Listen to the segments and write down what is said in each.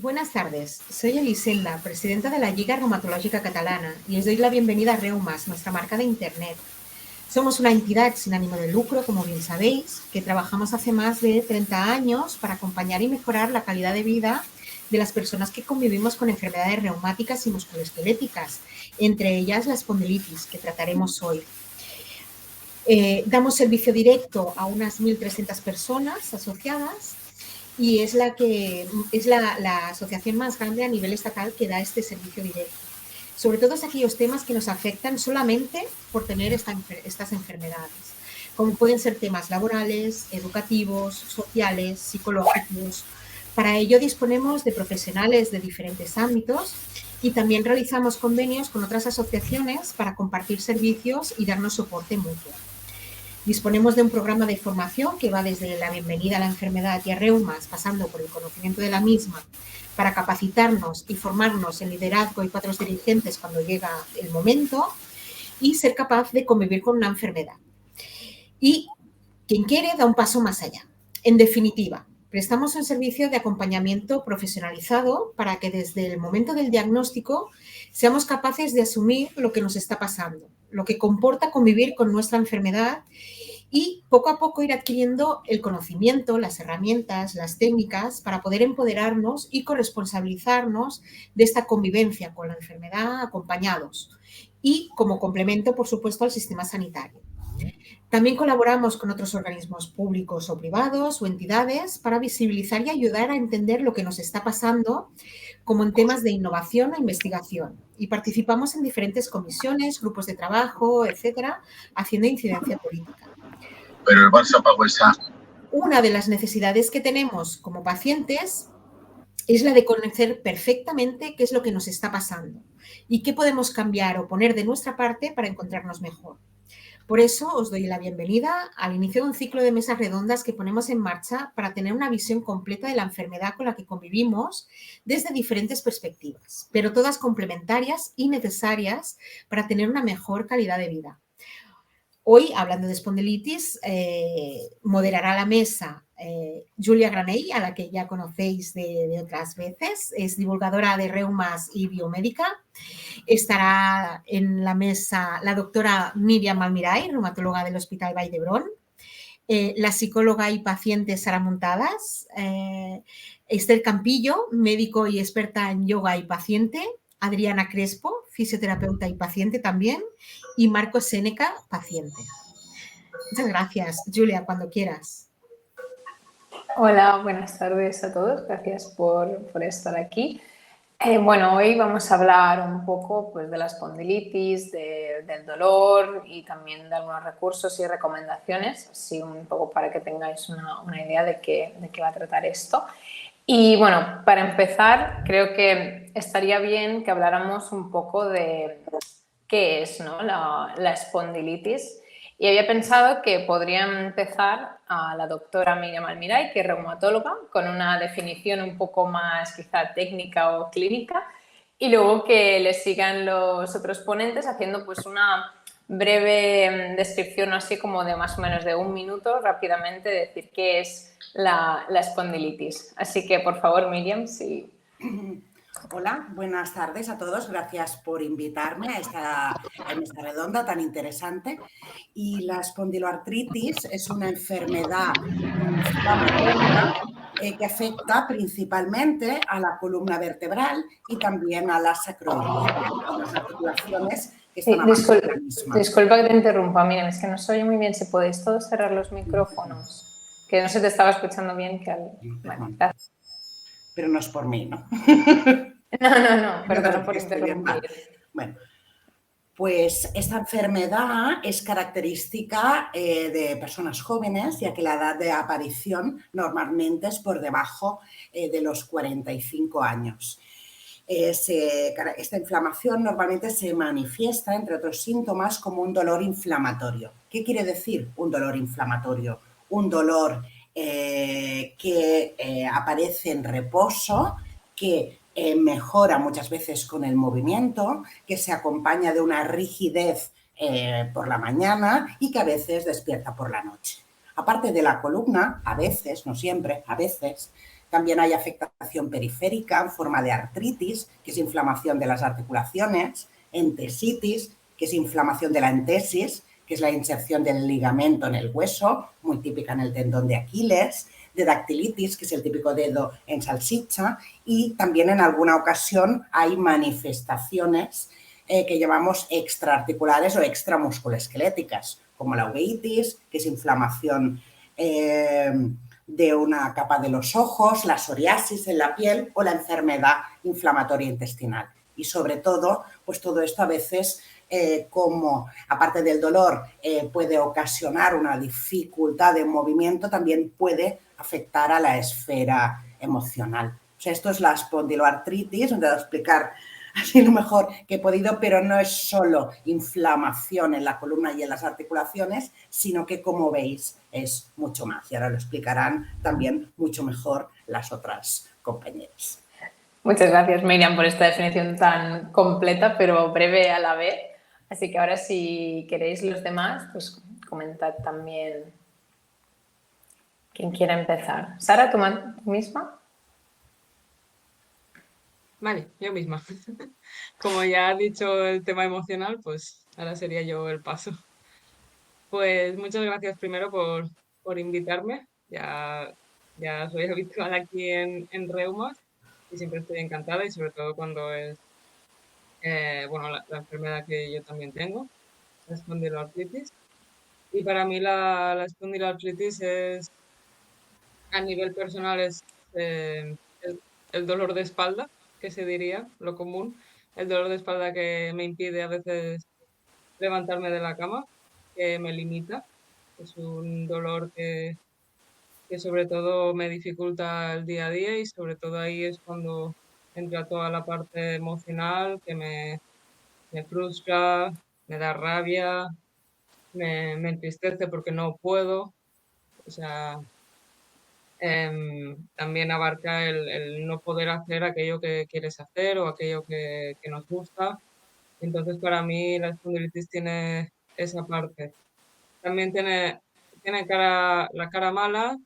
Buenas tardes, soy Eliselda, presidenta de la Lliga Reumatológica Catalana y os doy la bienvenida a Reumas, nuestra marca de Internet. Somos una entidad sin ánimo de lucro, como bien sabéis, que trabajamos hace más de 30 años para acompañar y mejorar la calidad de vida de las personas que convivimos con enfermedades reumáticas y musculoesqueléticas, entre ellas la espondilitis, que trataremos hoy. Damos servicio directo a unas 1.300 personas asociadas y es la asociación más grande a nivel estatal que da este servicio directo. Sobre todo es aquellos temas que nos afectan solamente por tener estas enfermedades, como pueden ser temas laborales, educativos, sociales, psicológicos. Para ello disponemos de profesionales de diferentes ámbitos y también realizamos convenios con otras asociaciones para compartir servicios y darnos soporte mutuo. Disponemos de un programa de formación que va desde la bienvenida a la enfermedad y a reumas, pasando por el conocimiento de la misma, para capacitarnos y formarnos en liderazgo y patrones dirigentes cuando llega el momento y ser capaz de convivir con una enfermedad. Y quien quiere da un paso más allá. En definitiva, prestamos un servicio de acompañamiento profesionalizado para que desde el momento del diagnóstico seamos capaces de asumir lo que nos está pasando, lo que comporta convivir con nuestra enfermedad y poco a poco ir adquiriendo el conocimiento, las herramientas, las técnicas para poder empoderarnos y corresponsabilizarnos de esta convivencia con la enfermedad acompañados y como complemento, por supuesto, al sistema sanitario. También colaboramos con otros organismos públicos o privados o entidades para visibilizar y ayudar a entender lo que nos está pasando, como en temas de innovación o investigación. Y participamos en diferentes comisiones, grupos de trabajo, etcétera, haciendo incidencia política. Pero el Barça pagó esa. Una de las necesidades que tenemos como pacientes es la de conocer perfectamente qué es lo que nos está pasando y qué podemos cambiar o poner de nuestra parte para encontrarnos mejor. Por eso os doy la bienvenida al inicio de un ciclo de mesas redondas que ponemos en marcha para tener una visión completa de la enfermedad con la que convivimos desde diferentes perspectivas, pero todas complementarias y necesarias para tener una mejor calidad de vida. Hoy, hablando de espondilitis, moderará la mesa Julia Granell, a la que ya conocéis de otras veces. Es divulgadora de reumas y biomédica. Estará en la mesa la doctora Míriam Almiray, reumatóloga del Hospital Vall d'Hebron. La psicóloga y paciente Sara Montadas. Esther Campillo, médico y experta en yoga y paciente. Adriana Crespo, fisioterapeuta y paciente también, y Marco Séneca, paciente. Muchas gracias, Julia, cuando quieras. Hola, buenas tardes a todos, gracias por estar aquí. Bueno, hoy vamos a hablar un poco pues, de la espondilitis, del dolor y también de algunos recursos y recomendaciones, así un poco para que tengáis una idea de qué va a tratar esto. Y bueno, para empezar, creo que estaría bien que habláramos un poco de qué es, ¿no? la espondilitis. Y había pensado que podría empezar a la doctora Míriam Almiray, que es reumatóloga, con una definición un poco más quizá técnica o clínica, y luego que le sigan los otros ponentes haciendo pues una breve descripción así como de más o menos de 1 minuto, rápidamente decir qué es la espondilitis. Así que, por favor, Míriam, sí. Hola, buenas tardes a todos. Gracias por invitarme a esta mesa redonda tan interesante. Y la espondiloartritis es una enfermedad inflamatoria que afecta principalmente a la columna vertebral y también a la sacroiliaca, a las articulaciones que están abajo de la misma. Disculpa que te interrumpa, Miriam, es que no se oye muy bien. Si podéis todos cerrar los micrófonos, que no se te estaba escuchando bien. Bueno, gracias. Pero no es por mí, ¿no? No, perdona por interrumpir. Bueno, pues esta enfermedad es característica de personas jóvenes, ya que la edad de aparición normalmente es por debajo de los 45 años. Esta inflamación normalmente se manifiesta, entre otros síntomas, como un dolor inflamatorio. ¿Qué quiere decir un dolor inflamatorio? Un dolor que aparece en reposo, que mejora muchas veces con el movimiento, que se acompaña de una rigidez por la mañana y que a veces despierta por la noche. Aparte de la columna, a veces, no siempre, a veces, También hay afectación periférica en forma de artritis, que es inflamación de las articulaciones, entesitis, que es inflamación de la entesis, que es la inserción del ligamento en el hueso, muy típica en el tendón de Aquiles, de dactilitis, que es el típico dedo en salchicha, y también en alguna ocasión hay manifestaciones que llamamos extraarticulares o extramusculoesqueléticas, como la uveitis, que es inflamación de una capa de los ojos, la psoriasis en la piel o la enfermedad inflamatoria intestinal. Y sobre todo, pues todo esto a veces, como aparte del dolor puede ocasionar una dificultad de movimiento, también puede afectar a la esfera emocional. O sea, esto es la espondiloartritis, os voy a explicar así lo mejor que he podido, pero no es solo inflamación en la columna y en las articulaciones, sino que, como veis, es mucho más. Y ahora lo explicarán también mucho mejor las otras compañeras. Muchas gracias, Miriam, por esta definición tan completa, pero breve a la vez. Así que ahora, si queréis los demás, pues comentad también quién quiera empezar. Sara, ¿tú misma? Vale, yo misma. Como ya has dicho el tema emocional, pues ahora sería yo el paso. Pues muchas gracias primero por invitarme. Ya soy habitual aquí en Reumas y siempre estoy encantada y sobre todo cuando es, bueno, la enfermedad que yo también tengo, la espondiloartritis. Y para mí la espondiloartritis es, a nivel personal, es el dolor de espalda, que se diría, lo común. El dolor de espalda que me impide a veces levantarme de la cama, que me limita. Es un dolor que sobre todo me dificulta el día a día y sobre todo ahí es cuando entra toda la parte emocional que me frustra, me da rabia, me entristece porque no puedo. O sea, también abarca el no poder hacer aquello que quieres hacer o aquello que nos gusta. Entonces, para mí la espondilitis tiene esa parte. También tiene la cara mala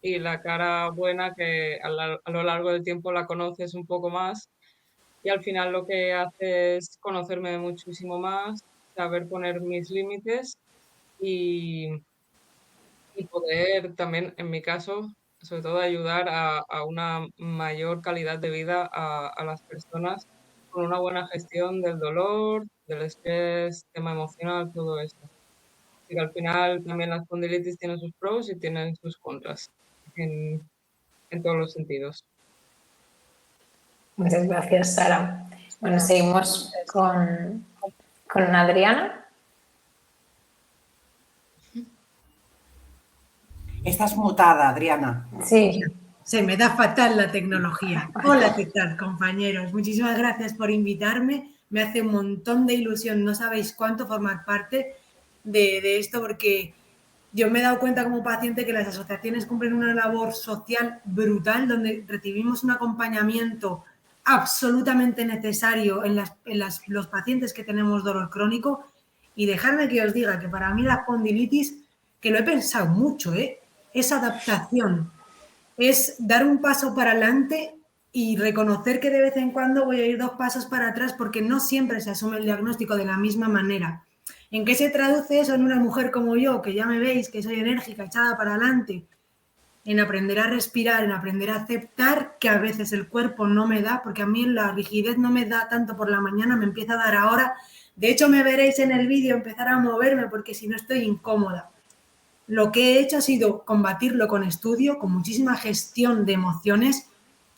y la cara buena que a lo largo del tiempo la conoces un poco más y al final lo que hace es conocerme muchísimo más, saber poner mis límites y, y poder también, en mi caso, sobre todo ayudar a una mayor calidad de vida a las personas con una buena gestión del dolor, del estrés, tema emocional, todo esto. Y que al final también la espondilitis tiene sus pros y tiene sus contras en, en todos los sentidos. Muchas gracias, Sara. Bueno, seguimos con Adriana. Estás mutada, Adriana. Sí. Se me da fatal la tecnología. Hola, ¿qué tal, compañeros? Muchísimas gracias por invitarme. Me hace un montón de ilusión, no sabéis cuánto formar parte de esto, porque yo me he dado cuenta como paciente que las asociaciones cumplen una labor social brutal, donde recibimos un acompañamiento absolutamente necesario en los pacientes que tenemos dolor crónico. Y dejadme que os diga que para mí la espondilitis, que lo he pensado mucho, es adaptación. Es dar un paso para adelante y reconocer que de vez en cuando voy a ir 2 pasos para atrás porque no siempre se asume el diagnóstico de la misma manera. ¿En qué se traduce eso en una mujer como yo, que ya me veis, que soy enérgica, echada para adelante? En aprender a respirar, en aprender a aceptar que a veces el cuerpo no me da, porque a mí la rigidez no me da tanto por la mañana, me empieza a dar ahora. De hecho, me veréis en el vídeo empezar a moverme porque si no estoy incómoda. Lo que he hecho ha sido combatirlo con estudio, con muchísima gestión de emociones.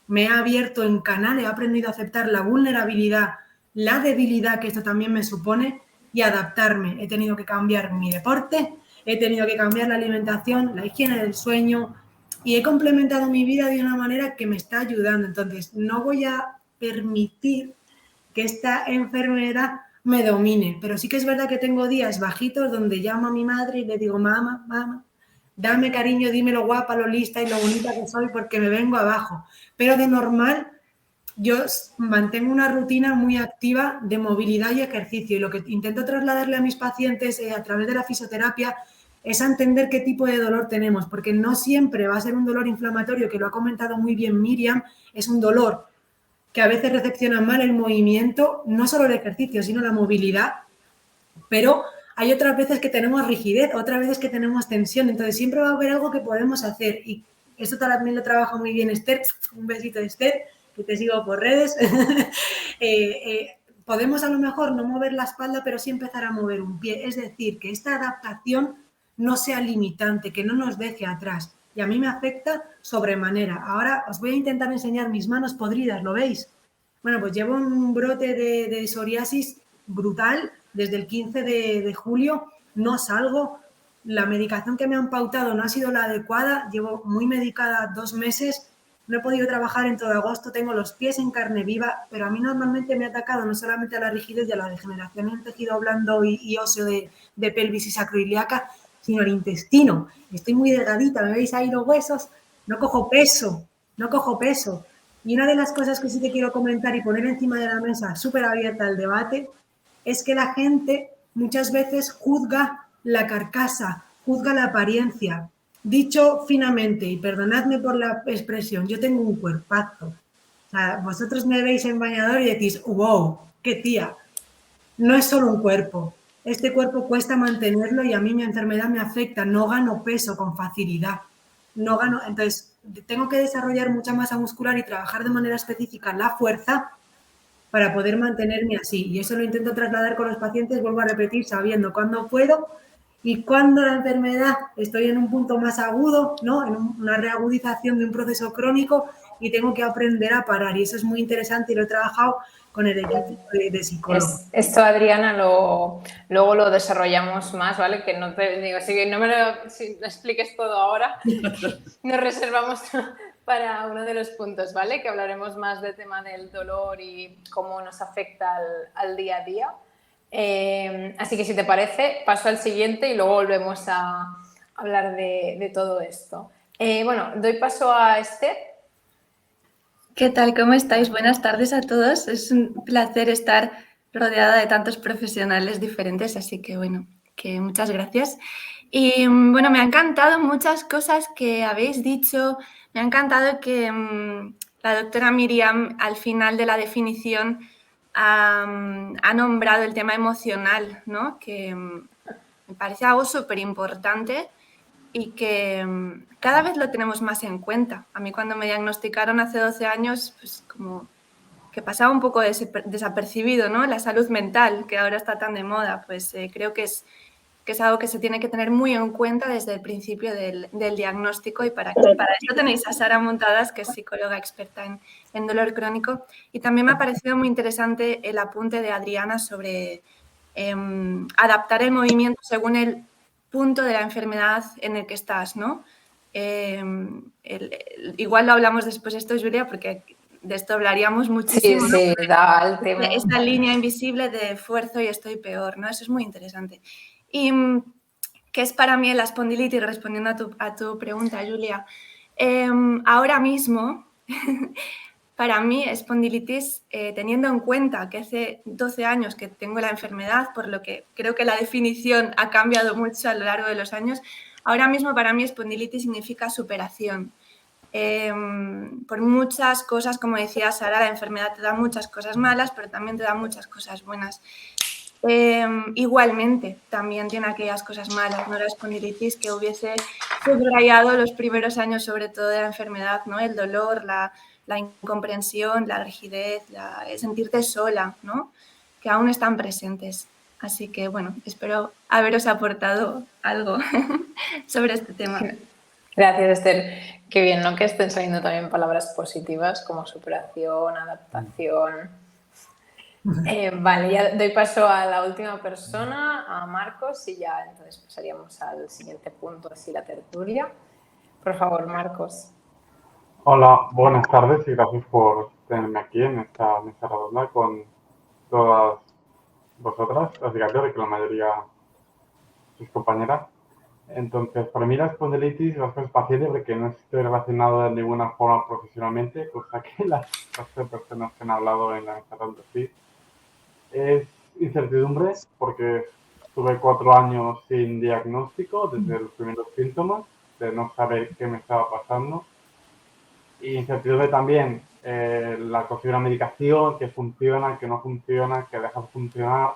Me he abierto en canal, he aprendido a aceptar la vulnerabilidad, la debilidad que esto también me supone y adaptarme. He tenido que cambiar mi deporte, he tenido que cambiar la alimentación, la higiene del sueño y he complementado mi vida de una manera que me está ayudando. Entonces, no voy a permitir que esta enfermedad me domine, pero sí que es verdad que tengo días bajitos donde llamo a mi madre y le digo, mamá, dame cariño, dime lo guapa, lo lista y lo bonita que soy porque me vengo abajo. Pero de normal yo mantengo una rutina muy activa de movilidad y ejercicio y lo que intento trasladarle a mis pacientes a través de la fisioterapia es a entender qué tipo de dolor tenemos, porque no siempre va a ser un dolor inflamatorio, que lo ha comentado muy bien Miriam, es un dolor que a veces recepciona mal el movimiento, no solo el ejercicio, sino la movilidad, pero hay otras veces que tenemos rigidez, otras veces que tenemos tensión, entonces siempre va a haber algo que podemos hacer y esto también lo trabaja muy bien Esther, un besito de Esther, que te sigo por redes. Podemos a lo mejor no mover la espalda, pero sí empezar a mover un pie, es decir, que esta adaptación no sea limitante, que no nos deje atrás. Y a mí me afecta sobremanera. Ahora os voy a intentar enseñar mis manos podridas, ¿lo veis? Bueno, pues llevo un brote de psoriasis brutal desde el 15 de julio, no salgo, la medicación que me han pautado no ha sido la adecuada, llevo muy medicada 2 meses, no he podido trabajar en todo agosto, tengo los pies en carne viva, pero a mí normalmente me ha atacado no solamente a la rigidez y a la degeneración en tejido blando y óseo de pelvis y sacroiliaca, sino al intestino. Estoy muy delgadita, ¿me veis ahí los huesos? No cojo peso, no cojo peso. Y una de las cosas que sí te quiero comentar y poner encima de la mesa, súper abierta al debate, es que la gente muchas veces juzga la carcasa, juzga la apariencia. Dicho finamente, y perdonadme por la expresión, yo tengo un cuerpazo. O sea, vosotros me veis en bañador y decís, wow, qué tía. No es solo un cuerpo. Este cuerpo cuesta mantenerlo y a mí mi enfermedad me afecta. No gano peso con facilidad. No gano, entonces tengo que desarrollar mucha masa muscular y trabajar de manera específica la fuerza para poder mantenerme así. Y eso lo intento trasladar con los pacientes, vuelvo a repetir, sabiendo cuándo puedo y cuándo la enfermedad estoy en un punto más agudo, ¿no? En una reagudización de un proceso crónico y tengo que aprender a parar. Y eso es muy interesante y lo he trabajado con el equipo de psicólogos. Esto, Adriana, luego lo desarrollamos más, ¿vale? Que no te digo, así que no me lo expliques todo ahora. Nos reservamos para uno de los puntos, ¿vale? Que hablaremos más del tema del dolor y cómo nos afecta al día a día. Así que si te parece, paso al siguiente y luego volvemos a hablar de todo esto. Bueno, doy paso a Esther. ¿Qué tal? ¿Cómo estáis? Buenas tardes a todos. Es un placer estar rodeada de tantos profesionales diferentes, así que bueno, que muchas gracias. Y bueno, me ha encantado muchas cosas que habéis dicho. Me ha encantado que la doctora Miriam al final de la definición ha nombrado el tema emocional, ¿no? Que me parece algo súper importante y que cada vez lo tenemos más en cuenta. A mí cuando me diagnosticaron hace 12 años, pues como que pasaba un poco desapercibido, ¿no? La salud mental, que ahora está tan de moda, pues creo que es algo que se tiene que tener muy en cuenta desde el principio del diagnóstico y para eso tenéis a Sara Montadas, que es psicóloga experta en dolor crónico. Y también me ha parecido muy interesante el apunte de Adriana sobre adaptar el movimiento según el punto de la enfermedad en el que estás, ¿no? Igual lo hablamos después esto, Julia, porque de esto hablaríamos muchísimo. Sí, ¿no? Da al tema. Esta línea invisible de esfuerzo y estoy peor, ¿no? Eso es muy interesante. Y ¿qué es para mí la espondilitis? Respondiendo a tu pregunta, Julia. Ahora mismo, para mí, espondilitis, teniendo en cuenta que hace 12 años que tengo la enfermedad, por lo que creo que la definición ha cambiado mucho a lo largo de los años, ahora mismo para mí espondilitis significa superación. Por muchas cosas, como decía Sara, la enfermedad te da muchas cosas malas, pero también te da muchas cosas buenas. Igualmente, también tiene aquellas cosas malas, ¿no? La espondilitis que hubiese subrayado los primeros años, sobre todo de la enfermedad, ¿no? El dolor, la incomprensión, la rigidez, el sentirte sola, ¿no? Que aún están presentes. Así que, bueno, espero haberos aportado algo sobre este tema. Gracias, Esther. Qué bien, ¿no? Que estén saliendo también palabras positivas como superación, adaptación. Vale, ya doy paso a la última persona, a Marcos, y ya entonces pasaríamos al siguiente punto, así la tertulia. Por favor, Marcos. Hola, buenas tardes y gracias por tenerme aquí en esta mesa redonda con todas vosotras, básicamente, que la mayoría sois compañeras. Entonces, para mí la espondilitis es paciente porque no estoy relacionado de ninguna forma profesionalmente, cosa que las personas que han hablado en la mesa redonda sí. Es incertidumbre porque Estuve 4 años sin diagnóstico desde los primeros síntomas, de no saber qué me estaba pasando. Y incertidumbre también, la conseguir una medicación, que funciona, que no funciona, que deja de funcionar,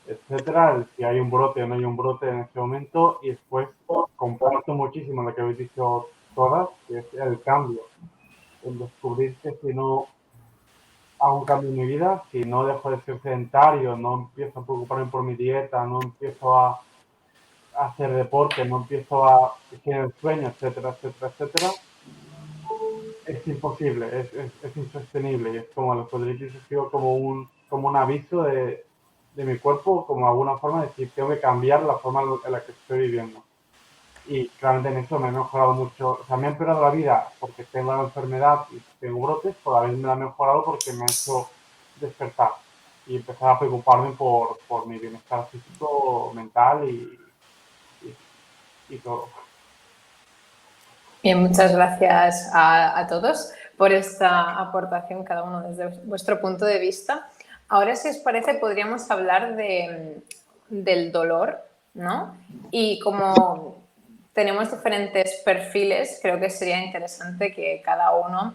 etcétera, si hay un brote o no hay un brote en ese momento. Y después comparto muchísimo lo que habéis dicho todas, que es el cambio, el descubrir que si no hago un cambio en mi vida, si no dejo de ser sedentario, no empiezo a preocuparme por mi dieta, no empiezo a hacer deporte, no empiezo a tener el sueño, etcétera, etcétera, etcétera, es imposible, es insostenible. Y es como la espondilitis ha sido como un aviso de mi cuerpo, como alguna forma de decir, tengo que cambiar la forma en la que estoy viviendo. Y claramente en eso me he mejorado mucho. O sea, me ha empeorado la vida porque tengo la enfermedad y tengo brotes, pero a la vez me la ha mejorado porque me ha hecho despertar y empezar a preocuparme por mi bienestar físico, mental y todo. Bien, muchas gracias a todos por esta aportación, cada uno desde vuestro punto de vista. Ahora, si os parece, podríamos hablar del dolor, ¿no? Y como tenemos diferentes perfiles, creo que sería interesante que cada uno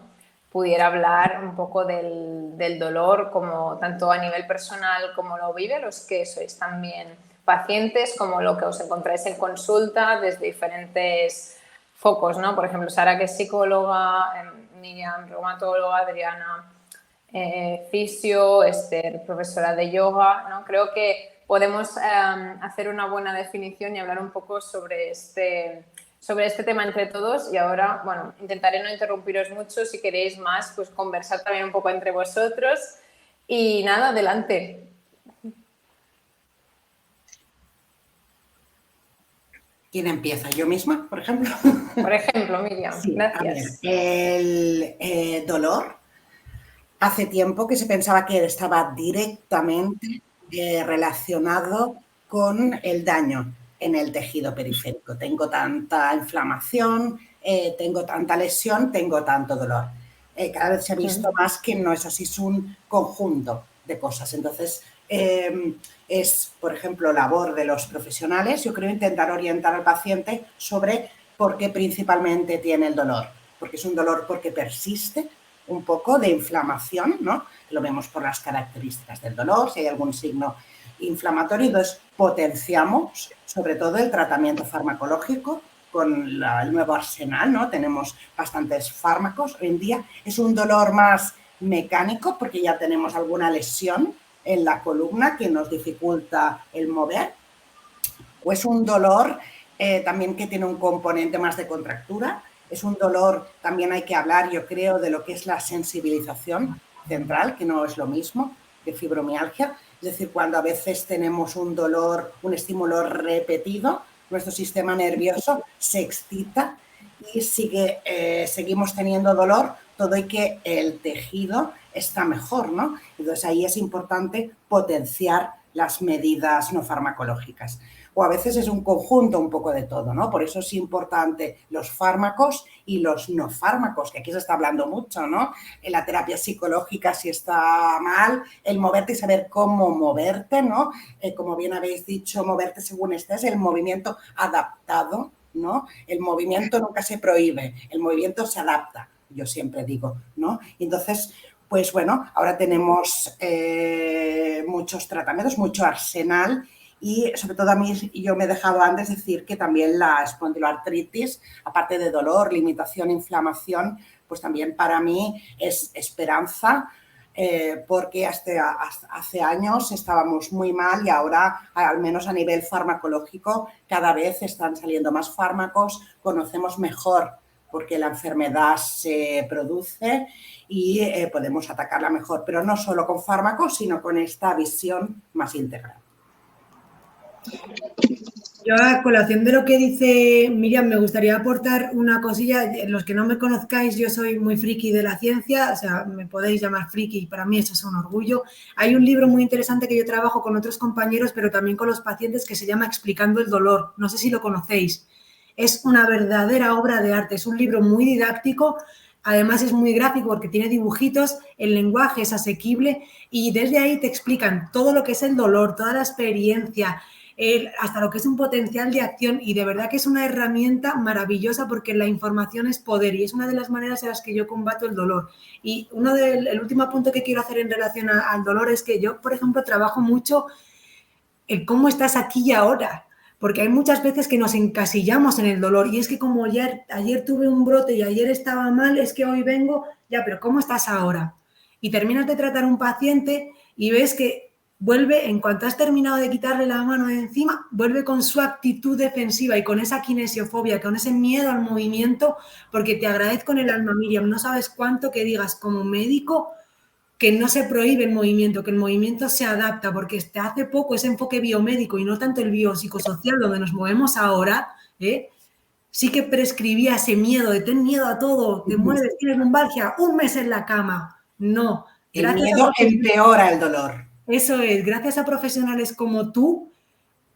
pudiera hablar un poco del dolor, como tanto a nivel personal como lo vive, los que sois también pacientes, como lo que os encontráis en consulta desde diferentes focos, ¿no? Por ejemplo, Sara, que es psicóloga, Miriam, reumatóloga, Adriana, fisio, Esther, profesora de yoga, ¿no? Creo que podemos hacer una buena definición y hablar un poco sobre este tema entre todos. Y ahora, bueno, intentaré no interrumpiros mucho. Si queréis más, pues conversar también un poco entre vosotros. Y nada, adelante. ¿Quién empieza? ¿Yo misma, por ejemplo? Por ejemplo, Miriam, sí, gracias. A ver, el dolor, hace tiempo que se pensaba que estaba directamente relacionado con el daño en el tejido periférico. Tengo tanta inflamación, tengo tanta lesión, tengo tanto dolor. Cada vez se ha visto más que no es así, es un conjunto de cosas. Entonces, es, por ejemplo, labor de los profesionales, yo creo, intentar orientar al paciente sobre por qué principalmente tiene el dolor. Porque es un dolor porque persiste, un poco de inflamación, ¿no? Lo vemos por las características del dolor, si hay algún signo inflamatorio. Entonces, potenciamos sobre todo el tratamiento farmacológico con el nuevo arsenal, ¿no? Tenemos bastantes fármacos hoy en día. Es un dolor más mecánico porque ya tenemos alguna lesión en la columna que nos dificulta el mover. O es un dolor también que tiene un componente más de contractura. Es un dolor, también hay que hablar, yo creo, de lo que es la sensibilización central, que no es lo mismo que fibromialgia. Es decir, cuando a veces tenemos un dolor, un estímulo repetido, nuestro sistema nervioso se excita y seguimos teniendo dolor, todo y que el tejido está mejor, ¿no? Entonces ahí es importante potenciar las medidas no farmacológicas. O a veces es un conjunto un poco de todo, ¿no? Por eso es importante los fármacos y los no fármacos, que aquí se está hablando mucho, ¿no? En la terapia psicológica, si está mal, el moverte y saber cómo moverte, ¿no? Como bien habéis dicho, moverte según estés, el movimiento adaptado, ¿no? El movimiento nunca se prohíbe, el movimiento se adapta, yo siempre digo, ¿no? Entonces, pues bueno, ahora tenemos muchos tratamientos, mucho arsenal. Y sobre todo a mí, yo me he dejado antes decir que también la espondiloartritis, aparte de dolor, limitación, inflamación, pues también para mí es esperanza, porque hasta hace años estábamos muy mal y ahora, al menos a nivel farmacológico, cada vez están saliendo más fármacos, conocemos mejor porque la enfermedad se produce y podemos atacarla mejor, pero no solo con fármacos, sino con esta visión más integral. Yo a colación de lo que dice Miriam me gustaría aportar una cosilla. Los que no me conozcáis, yo soy muy friki de la ciencia, o sea, me podéis llamar friki y para mí eso es un orgullo. Hay un libro muy interesante que yo trabajo con otros compañeros, pero también con los pacientes, que se llama Explicando el dolor. No sé si lo conocéis. Es una verdadera obra de arte, es un libro muy didáctico. Además es muy gráfico porque tiene dibujitos, el lenguaje es asequible y desde ahí te explican todo lo que es el dolor, toda la experiencia, hasta lo que es un potencial de acción, y de verdad que es una herramienta maravillosa porque la información es poder y es una de las maneras en las que yo combato el dolor. Y el último punto que quiero hacer en relación al dolor es que yo, por ejemplo, trabajo mucho el cómo estás aquí y ahora. Porque hay muchas veces que nos encasillamos en el dolor y es que como ayer tuve un brote y ayer estaba mal, es que hoy vengo, ya, pero ¿cómo estás ahora? Y terminas de tratar a un paciente y ves que vuelve, en cuanto has terminado de quitarle la mano de encima, vuelve con su actitud defensiva y con esa kinesiofobia, con ese miedo al movimiento, porque te agradezco en el alma, Miriam, no sabes cuánto que digas como médico que no se prohíbe el movimiento, que el movimiento se adapta, porque hasta hace poco ese enfoque biomédico y no tanto el biopsicosocial donde nos movemos ahora, sí que prescribía ese miedo de ten miedo a todo, te mueres, tienes lumbalgia, un mes en la cama. No. El miedo empeora el dolor. Eso es, gracias a profesionales como tú,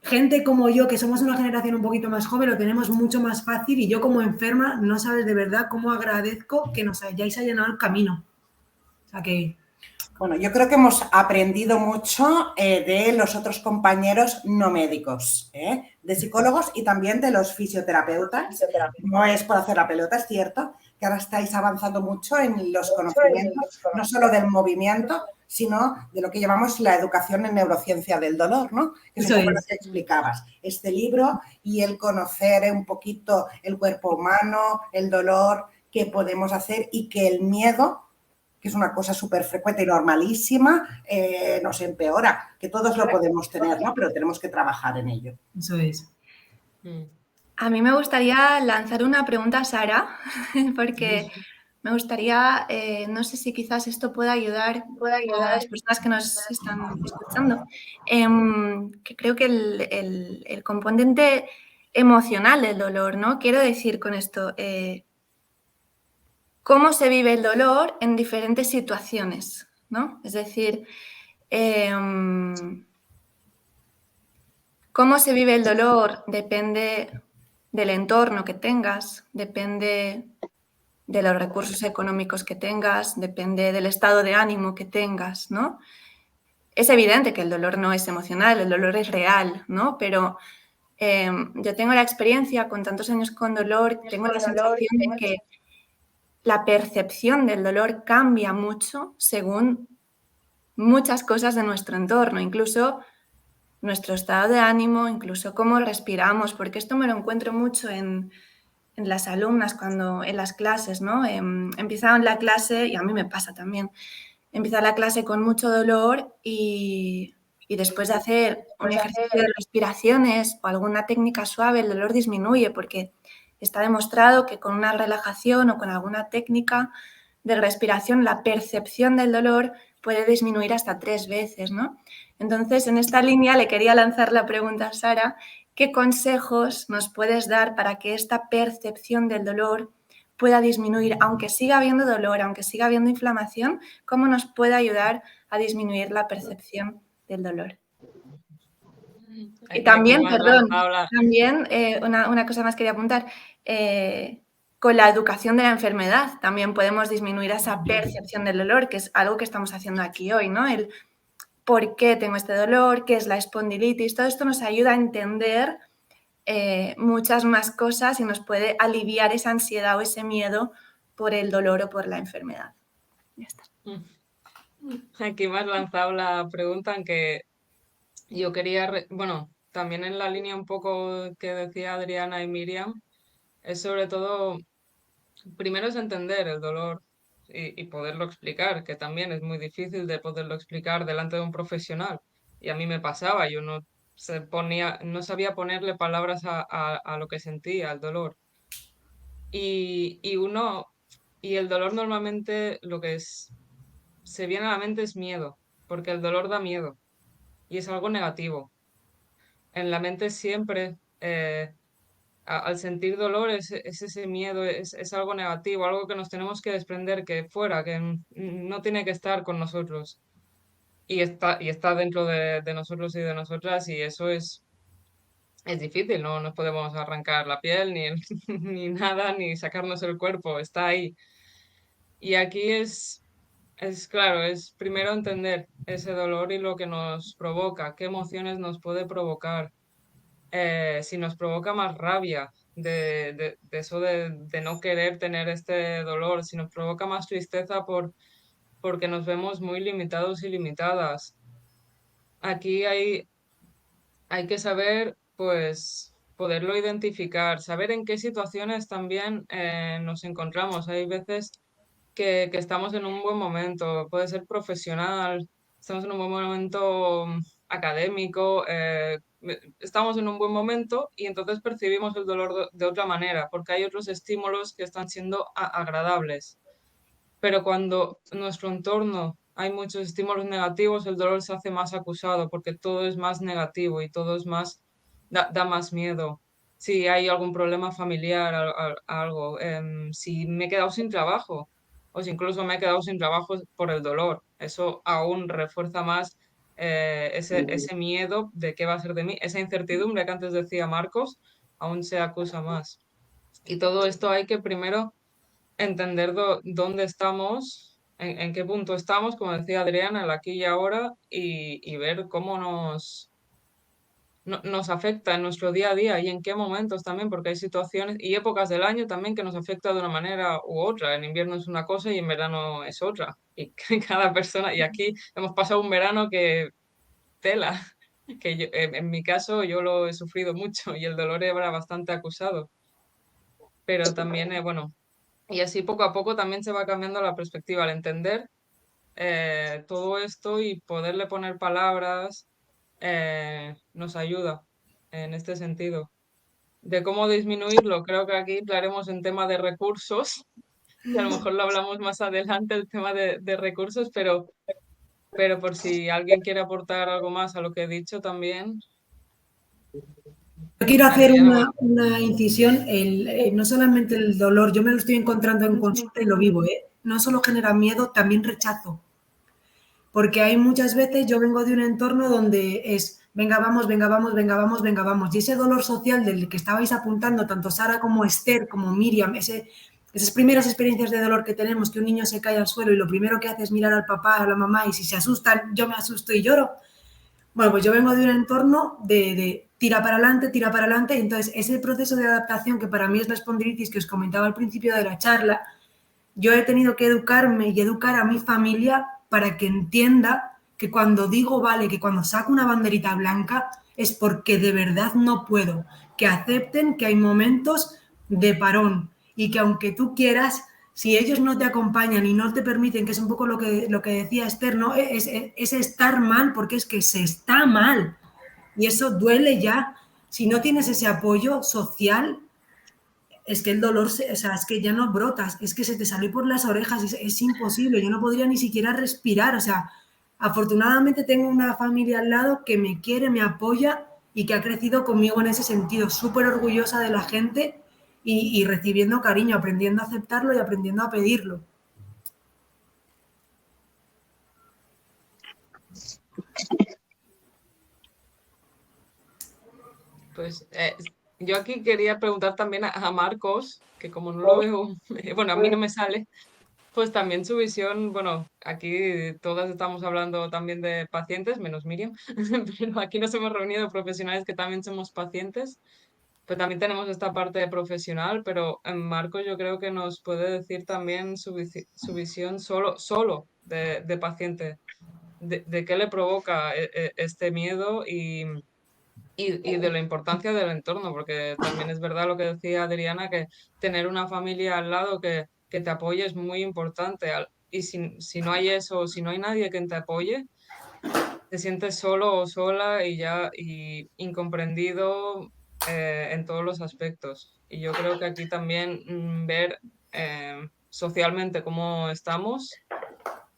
gente como yo, que somos una generación un poquito más joven, lo tenemos mucho más fácil y yo como enferma no sabes de verdad cómo agradezco que nos hayáis allanado el camino. O sea que... Bueno, yo creo que hemos aprendido mucho de los otros compañeros no médicos, de psicólogos y también de los fisioterapeutas. No es por hacer la pelota, es cierto, que ahora estáis avanzando mucho en los conocimientos, no solo del movimiento, sino de lo que llamamos la educación en neurociencia del dolor, ¿no? Que es un poco lo que explicabas. Este libro y el conocer un poquito el cuerpo humano, el dolor, qué podemos hacer y que el miedo, que es una cosa súper frecuente y normalísima, nos empeora, que todos lo podemos tener, ¿no? Pero tenemos que trabajar en ello. Eso es. A mí me gustaría lanzar una pregunta a Sara, porque me gustaría, no sé si quizás esto pueda ayudar a las personas que nos están escuchando, que creo que el componente emocional del dolor, ¿no? Quiero decir con esto, cómo se vive el dolor en diferentes situaciones, ¿no? Es decir, cómo se vive el dolor depende del entorno que tengas, depende de los recursos económicos que tengas, depende del estado de ánimo que tengas, ¿no? Es evidente que el dolor no es emocional, el dolor es real, ¿no? Pero yo tengo la experiencia con tantos años con dolor, tengo la sensación de que la percepción del dolor cambia mucho según muchas cosas de nuestro entorno, incluso nuestro estado de ánimo, incluso cómo respiramos, porque esto me lo encuentro mucho en las alumnas cuando en las clases, ¿no? Empiezan la clase, y a mí me pasa también, empieza la clase con mucho dolor y después de hacer un ejercicio de respiraciones o alguna técnica suave, el dolor disminuye porque está demostrado que con una relajación o con alguna técnica de respiración la percepción del dolor puede disminuir hasta 3 veces, ¿no? Entonces, en esta línea le quería lanzar la pregunta a Sara, ¿qué consejos nos puedes dar para que esta percepción del dolor pueda disminuir, aunque siga habiendo dolor, aunque siga habiendo inflamación, cómo nos puede ayudar a disminuir la percepción del dolor? Y también, perdón, también una cosa más quería apuntar, con la educación de la enfermedad también podemos disminuir esa percepción del dolor, que es algo que estamos haciendo aquí hoy, ¿no? El por qué tengo este dolor, qué es la espondilitis, todo esto nos ayuda a entender muchas más cosas y nos puede aliviar esa ansiedad o ese miedo por el dolor o por la enfermedad. Ya está. Aquí me has lanzado la pregunta, aunque yo quería, bueno, también en la línea un poco que decía Adriana y Miriam, es sobre todo, primero es entender el dolor y poderlo explicar, que también es muy difícil de poderlo explicar delante de un profesional. Y a mí me pasaba, yo no no sabía ponerle palabras a lo que sentía, al dolor. Y el dolor normalmente se viene a la mente es miedo, porque el dolor da miedo y es algo negativo. En la mente siempre, al sentir dolor, es ese miedo, es algo negativo, algo que nos tenemos que desprender, que fuera, que no tiene que estar con nosotros. Y está dentro de nosotros y de nosotras, y eso es difícil, no nos podemos arrancar la piel, ni, ni nada, ni sacarnos el cuerpo, está ahí. Y aquí es claro, es primero entender ese dolor y lo que nos provoca, qué emociones nos puede provocar. si nos provoca más rabia de eso de no querer tener este dolor, si nos provoca más tristeza porque nos vemos muy limitados y limitadas. Aquí hay que saber, pues, poderlo identificar, saber en qué situaciones también nos encontramos. Hay veces que estamos en un buen momento, puede ser profesional, estamos en un buen momento académico, estamos en un buen momento y entonces percibimos el dolor de otra manera, porque hay otros estímulos que están siendo agradables. Pero cuando en nuestro entorno hay muchos estímulos negativos, el dolor se hace más acusado porque todo es más negativo y todo es más, da más miedo. Si hay algún problema familiar, algo, si me he quedado sin trabajo o si incluso me he quedado sin trabajo por el dolor, eso aún refuerza más ese miedo de qué va a ser de mí, esa incertidumbre que antes decía Marcos, aún se acusa más. Y todo esto hay que primero entender dónde estamos, en qué punto estamos, como decía Adriana, el aquí y ahora, y ver cómo nos afecta en nuestro día a día y en qué momentos también, porque hay situaciones y épocas del año también que nos afecta de una manera u otra. En invierno es una cosa y en verano es otra. Y cada persona, y aquí hemos pasado un verano que tela, que en mi caso yo lo he sufrido mucho y el dolor era bastante acusado. Pero también, bueno, y así poco a poco también se va cambiando la perspectiva al entender todo esto y poderle poner palabras nos ayuda en este sentido. De cómo disminuirlo, creo que aquí hablaremos en tema de recursos, y a lo mejor lo hablamos más adelante, el tema de recursos, pero por si alguien quiere aportar algo más a lo que he dicho también. Yo quiero hacer Adriana, bueno, una incisión, no solamente el dolor, yo me lo estoy encontrando en consulta y lo vivo, no solo genera miedo, también rechazo. Porque hay muchas veces, yo vengo de un entorno donde es, venga, vamos, venga, vamos, venga, vamos, venga, vamos. Y ese dolor social del que estabais apuntando, tanto Sara como Esther, como Miriam, esas primeras experiencias de dolor que tenemos, que un niño se cae al suelo y lo primero que hace es mirar al papá, a la mamá, y si se asustan, yo me asusto y lloro. Bueno, pues yo vengo de un entorno de tira para adelante, y entonces ese proceso de adaptación que para mí es la espondilitis que os comentaba al principio de la charla, yo he tenido que educarme y educar a mi familia para que entienda que cuando digo vale, que cuando saco una banderita blanca es porque de verdad no puedo, que acepten que hay momentos de parón y que aunque tú quieras, si ellos no te acompañan y no te permiten, que es un poco lo que decía Esther, ¿no? es estar mal porque es que se está mal y eso duele ya. Si no tienes ese apoyo social, es que el dolor, o sea, es que ya no brotas, es que se te sale por las orejas, es imposible, yo no podría ni siquiera respirar, o sea, afortunadamente tengo una familia al lado que me quiere, me apoya y que ha crecido conmigo en ese sentido, súper orgullosa de la gente y recibiendo cariño, aprendiendo a aceptarlo y aprendiendo a pedirlo. pues yo aquí quería preguntar también a Marcos, que como no lo veo, bueno, a mí no me sale. Pues también su visión, bueno, aquí todas estamos hablando también de pacientes, menos Miriam, pero aquí nos hemos reunido profesionales que también somos pacientes, pero también tenemos esta parte de profesional, pero en Marcos yo creo que nos puede decir también su visión solo de paciente, de qué le provoca este miedo y de la importancia del entorno, porque también es verdad lo que decía Adriana, que tener una familia al lado que te apoye es muy importante. Y si no hay eso, si no hay nadie que te apoye, te sientes solo o sola y ya y incomprendido en todos los aspectos. Y yo creo que aquí también ver socialmente cómo estamos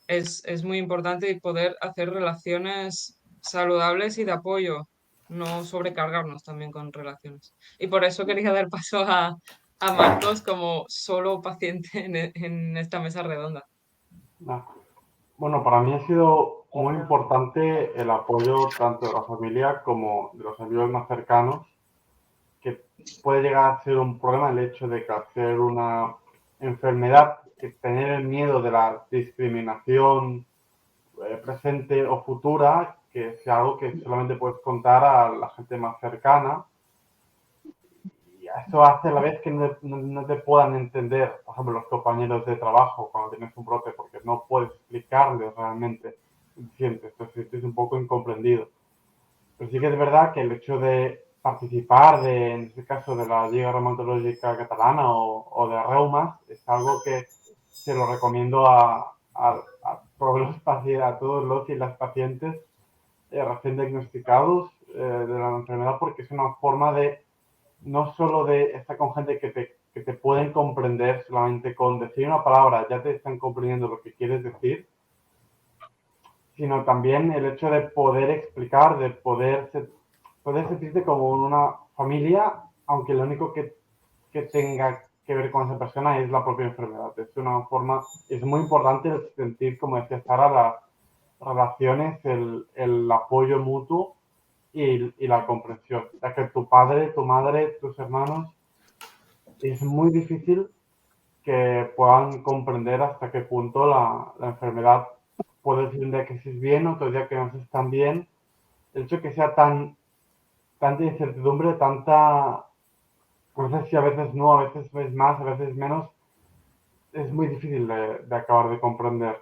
es muy importante y poder hacer relaciones saludables y de apoyo, no sobrecargarnos también con relaciones. Y por eso quería dar paso a Marcos como solo paciente en esta mesa redonda. Bueno, para mí ha sido muy importante el apoyo tanto de la familia como de los amigos más cercanos, que puede llegar a ser un problema el hecho de que al ser una enfermedad, que tener el miedo de la discriminación presente o futura, que sea algo que solamente puedes contar a la gente más cercana, eso hace a la vez que no te puedan entender, por ejemplo, los compañeros de trabajo cuando tienes un brote, porque no puedes explicarles realmente lo que sientes, te sientes un poco incomprendido. Pero sí que es verdad que el hecho de participar en este caso, de la Lliga Reumatológica Catalana o de Reumas, es algo que se lo recomiendo a todos los pacientes, a todos los y las pacientes recién diagnosticados de la enfermedad, porque es una forma de no solo de estar con gente que te pueden comprender solamente con decir una palabra, ya te están comprendiendo lo que quieres decir, sino también el hecho de poder explicar, de poder sentirte como una familia, aunque lo único que tenga que ver con esa persona es la propia enfermedad. Es una forma, es muy importante el sentir, como decía Sara, las relaciones, el apoyo mutuo y la comprensión, ya que tu padre, tu madre, tus hermanos, es muy difícil que puedan comprender hasta qué punto la enfermedad puede decir un día que estés bien, otro día que no estés tan bien. El hecho de que sea tanta incertidumbre, no sé si a veces no, a veces es más, a veces menos, es muy difícil de acabar de comprender.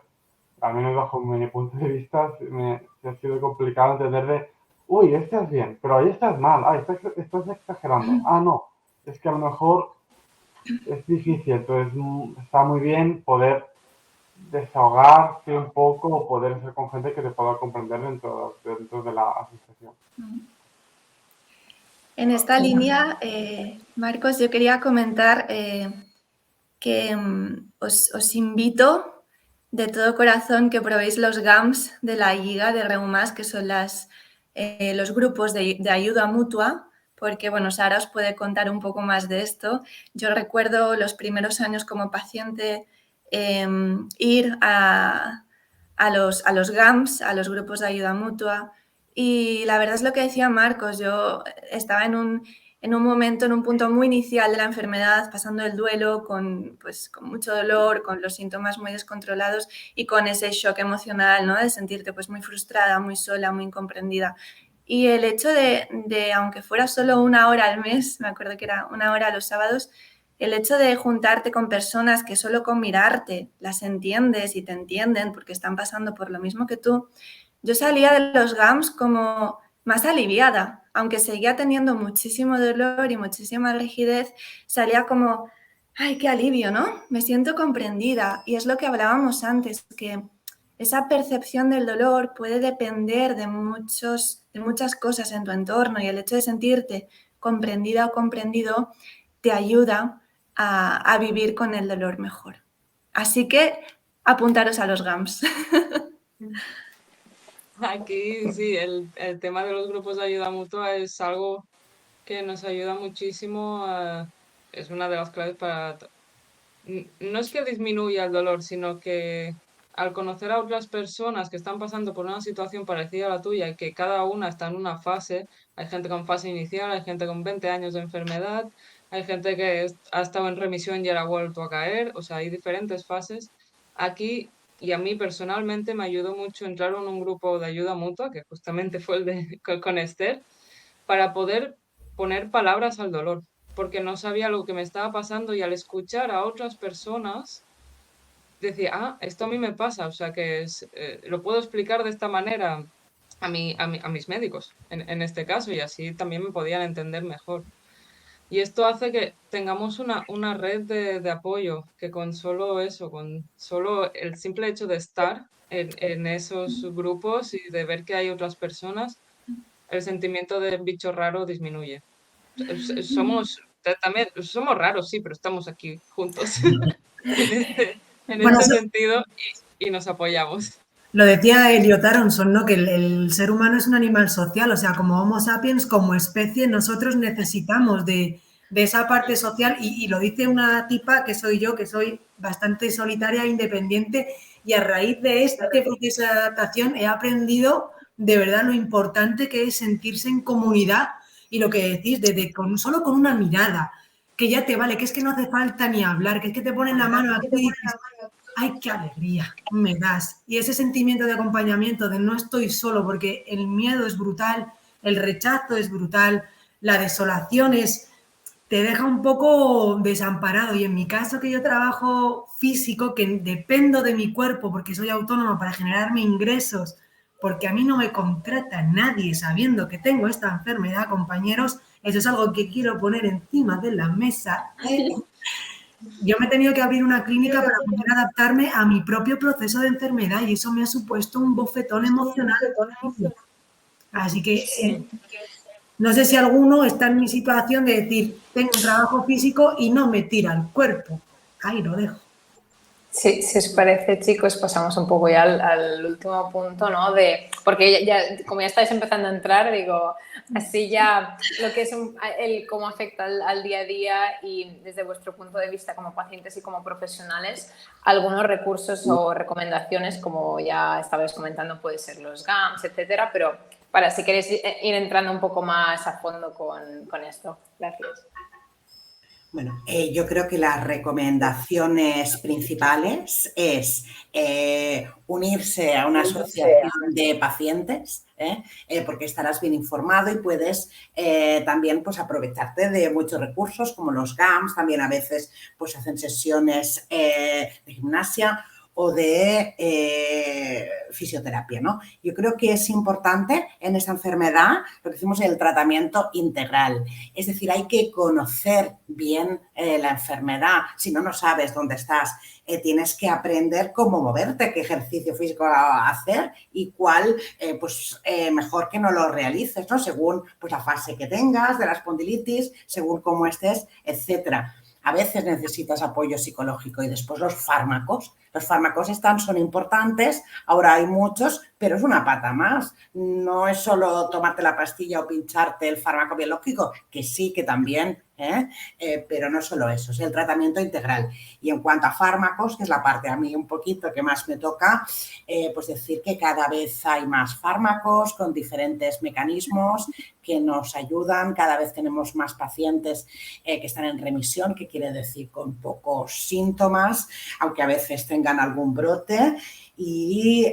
Al menos bajo mi punto de vista, me ha sido complicado entender uy, estás bien, pero ahí estás mal, estás exagerando. No, es que a lo mejor es difícil, entonces está muy bien poder desahogarte un poco o poder ser con gente que te pueda comprender dentro de la asociación. En esta línea, Marcos, yo quería comentar que os invito de todo corazón que probéis los GAMS de la Lliga de Reumas, que son los grupos de ayuda mutua, porque, bueno, Sara os puede contar un poco más de esto. Yo recuerdo los primeros años como paciente ir a los GAMS, a los grupos de ayuda mutua, y la verdad es lo que decía Marcos, yo estaba en un momento, en un punto muy inicial de la enfermedad, pasando el duelo con mucho dolor, con los síntomas muy descontrolados y con ese shock emocional, ¿no? De sentirte pues muy frustrada, muy sola, muy incomprendida. Y el hecho de aunque fuera solo 1 hora al mes, me acuerdo que era 1 hora los sábados, el hecho de juntarte con personas que solo con mirarte las entiendes y te entienden porque están pasando por lo mismo que tú, yo salía de los GAMS como más aliviada, aunque seguía teniendo muchísimo dolor y muchísima rigidez, salía como, ¡ay, qué alivio!, ¿no? Me siento comprendida. Y es lo que hablábamos antes, que esa percepción del dolor puede depender de muchas cosas en tu entorno, y el hecho de sentirte comprendida o comprendido te ayuda a vivir con el dolor mejor. Así que apuntaros a los GAMS. Aquí sí, el tema de los grupos de ayuda mutua es algo que nos ayuda muchísimo, es una de las claves para... No es que disminuya el dolor, sino que al conocer a otras personas que están pasando por una situación parecida a la tuya y que cada una está en una fase, hay gente con fase inicial, hay gente con 20 años de enfermedad, hay gente que ha estado en remisión y ahora ha vuelto a caer, o sea, hay diferentes fases. Aquí, y a mí personalmente me ayudó mucho entrar en un grupo de ayuda mutua, que justamente fue el de con Esther, para poder poner palabras al dolor, porque no sabía lo que me estaba pasando, y al escuchar a otras personas decía, esto a mí me pasa, o sea que lo puedo explicar de esta manera a mis médicos, en este caso, y así también me podían entender mejor. Y esto hace que tengamos una red de apoyo, que con solo eso, con solo el simple hecho de estar en esos grupos y de ver que hay otras personas, el sentimiento de bicho raro disminuye. También somos raros, sí, pero estamos aquí juntos en Bueno, este sentido, y nos apoyamos. lo decía Elliot Aronson, ¿no? Que el ser humano es un animal social, o sea, como Homo sapiens, como especie, nosotros necesitamos de esa parte social, y lo dice una tipa que soy yo, que soy bastante solitaria e independiente, y a raíz de este proceso de adaptación he aprendido de verdad lo importante que es sentirse en comunidad, y lo que decís, solo con una mirada, que ya te vale, que es que no hace falta ni hablar, que es que te ponen la mano aquí y dices, ¡ay, qué alegría me das! Y ese sentimiento de acompañamiento, de no estoy solo, porque el miedo es brutal, el rechazo es brutal, la desolación es te deja un poco desamparado. Y en mi caso, que yo trabajo físico, que dependo de mi cuerpo porque soy autónoma para generarme ingresos, porque a mí no me contrata nadie sabiendo que tengo esta enfermedad, compañeros, eso es algo que quiero poner encima de la mesa. Yo me he tenido que abrir una clínica para poder adaptarme a mi propio proceso de enfermedad y eso me ha supuesto un bofetón emocional. Así que no sé si alguno está en mi situación de decir, tengo un trabajo físico y no me tira el cuerpo. Ahí lo dejo. Sí, si os parece, chicos, pasamos un poco ya al último punto, ¿no? Porque como ya estáis empezando a entrar, digo, así ya lo que es cómo afecta al día a día y desde vuestro punto de vista como pacientes y como profesionales, algunos recursos o recomendaciones, como ya estabais comentando, puede ser los GAMS, etcétera, pero para si queréis ir entrando un poco más a fondo con esto. Gracias. Bueno, yo creo que las recomendaciones principales es unirse a una asociación de pacientes, porque estarás bien informado y puedes también pues, aprovecharte de muchos recursos como los GAMS, también a veces pues, hacen sesiones de gimnasia o de fisioterapia, ¿no? Yo creo que es importante en esta enfermedad lo que decimos el tratamiento integral. Es decir, hay que conocer bien la enfermedad. Si no, no sabes dónde estás. Tienes que aprender cómo moverte, qué ejercicio físico hacer y cuál, mejor que no lo realices, ¿no? Según pues, la fase que tengas de la espondilitis, según cómo estés, etcétera. A veces necesitas apoyo psicológico y después los fármacos. Los fármacos son importantes, ahora hay muchos, pero es una pata más. No es solo tomarte la pastilla o pincharte el fármaco biológico, que sí, que también, pero no solo eso, es el tratamiento integral. Y en cuanto a fármacos, que es la parte a mí un poquito que más me toca, pues decir que cada vez hay más fármacos con diferentes mecanismos que nos ayudan, cada vez tenemos más pacientes que están en remisión, que quiere decir con pocos síntomas, aunque a veces tengan algún brote y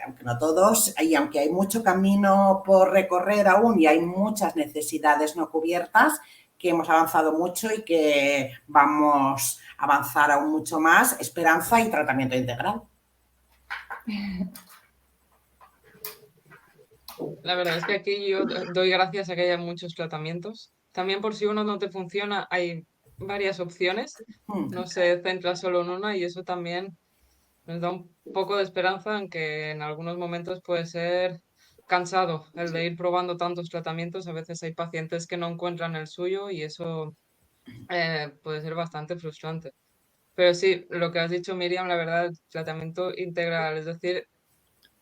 aunque no todos, y aunque hay mucho camino por recorrer aún y hay muchas necesidades no cubiertas, que hemos avanzado mucho y que vamos a avanzar aún mucho más, esperanza y tratamiento integral. La verdad es que aquí yo doy gracias a que haya muchos tratamientos. También por si uno no te funciona, hay varias opciones. No se centra solo en una y eso también nos da un poco de esperanza, aunque en algunos momentos puede ser cansado el de ir probando tantos tratamientos. A veces hay pacientes que no encuentran el suyo y eso puede ser bastante frustrante. Pero sí, lo que has dicho, Miriam, la verdad, el tratamiento integral, es decir,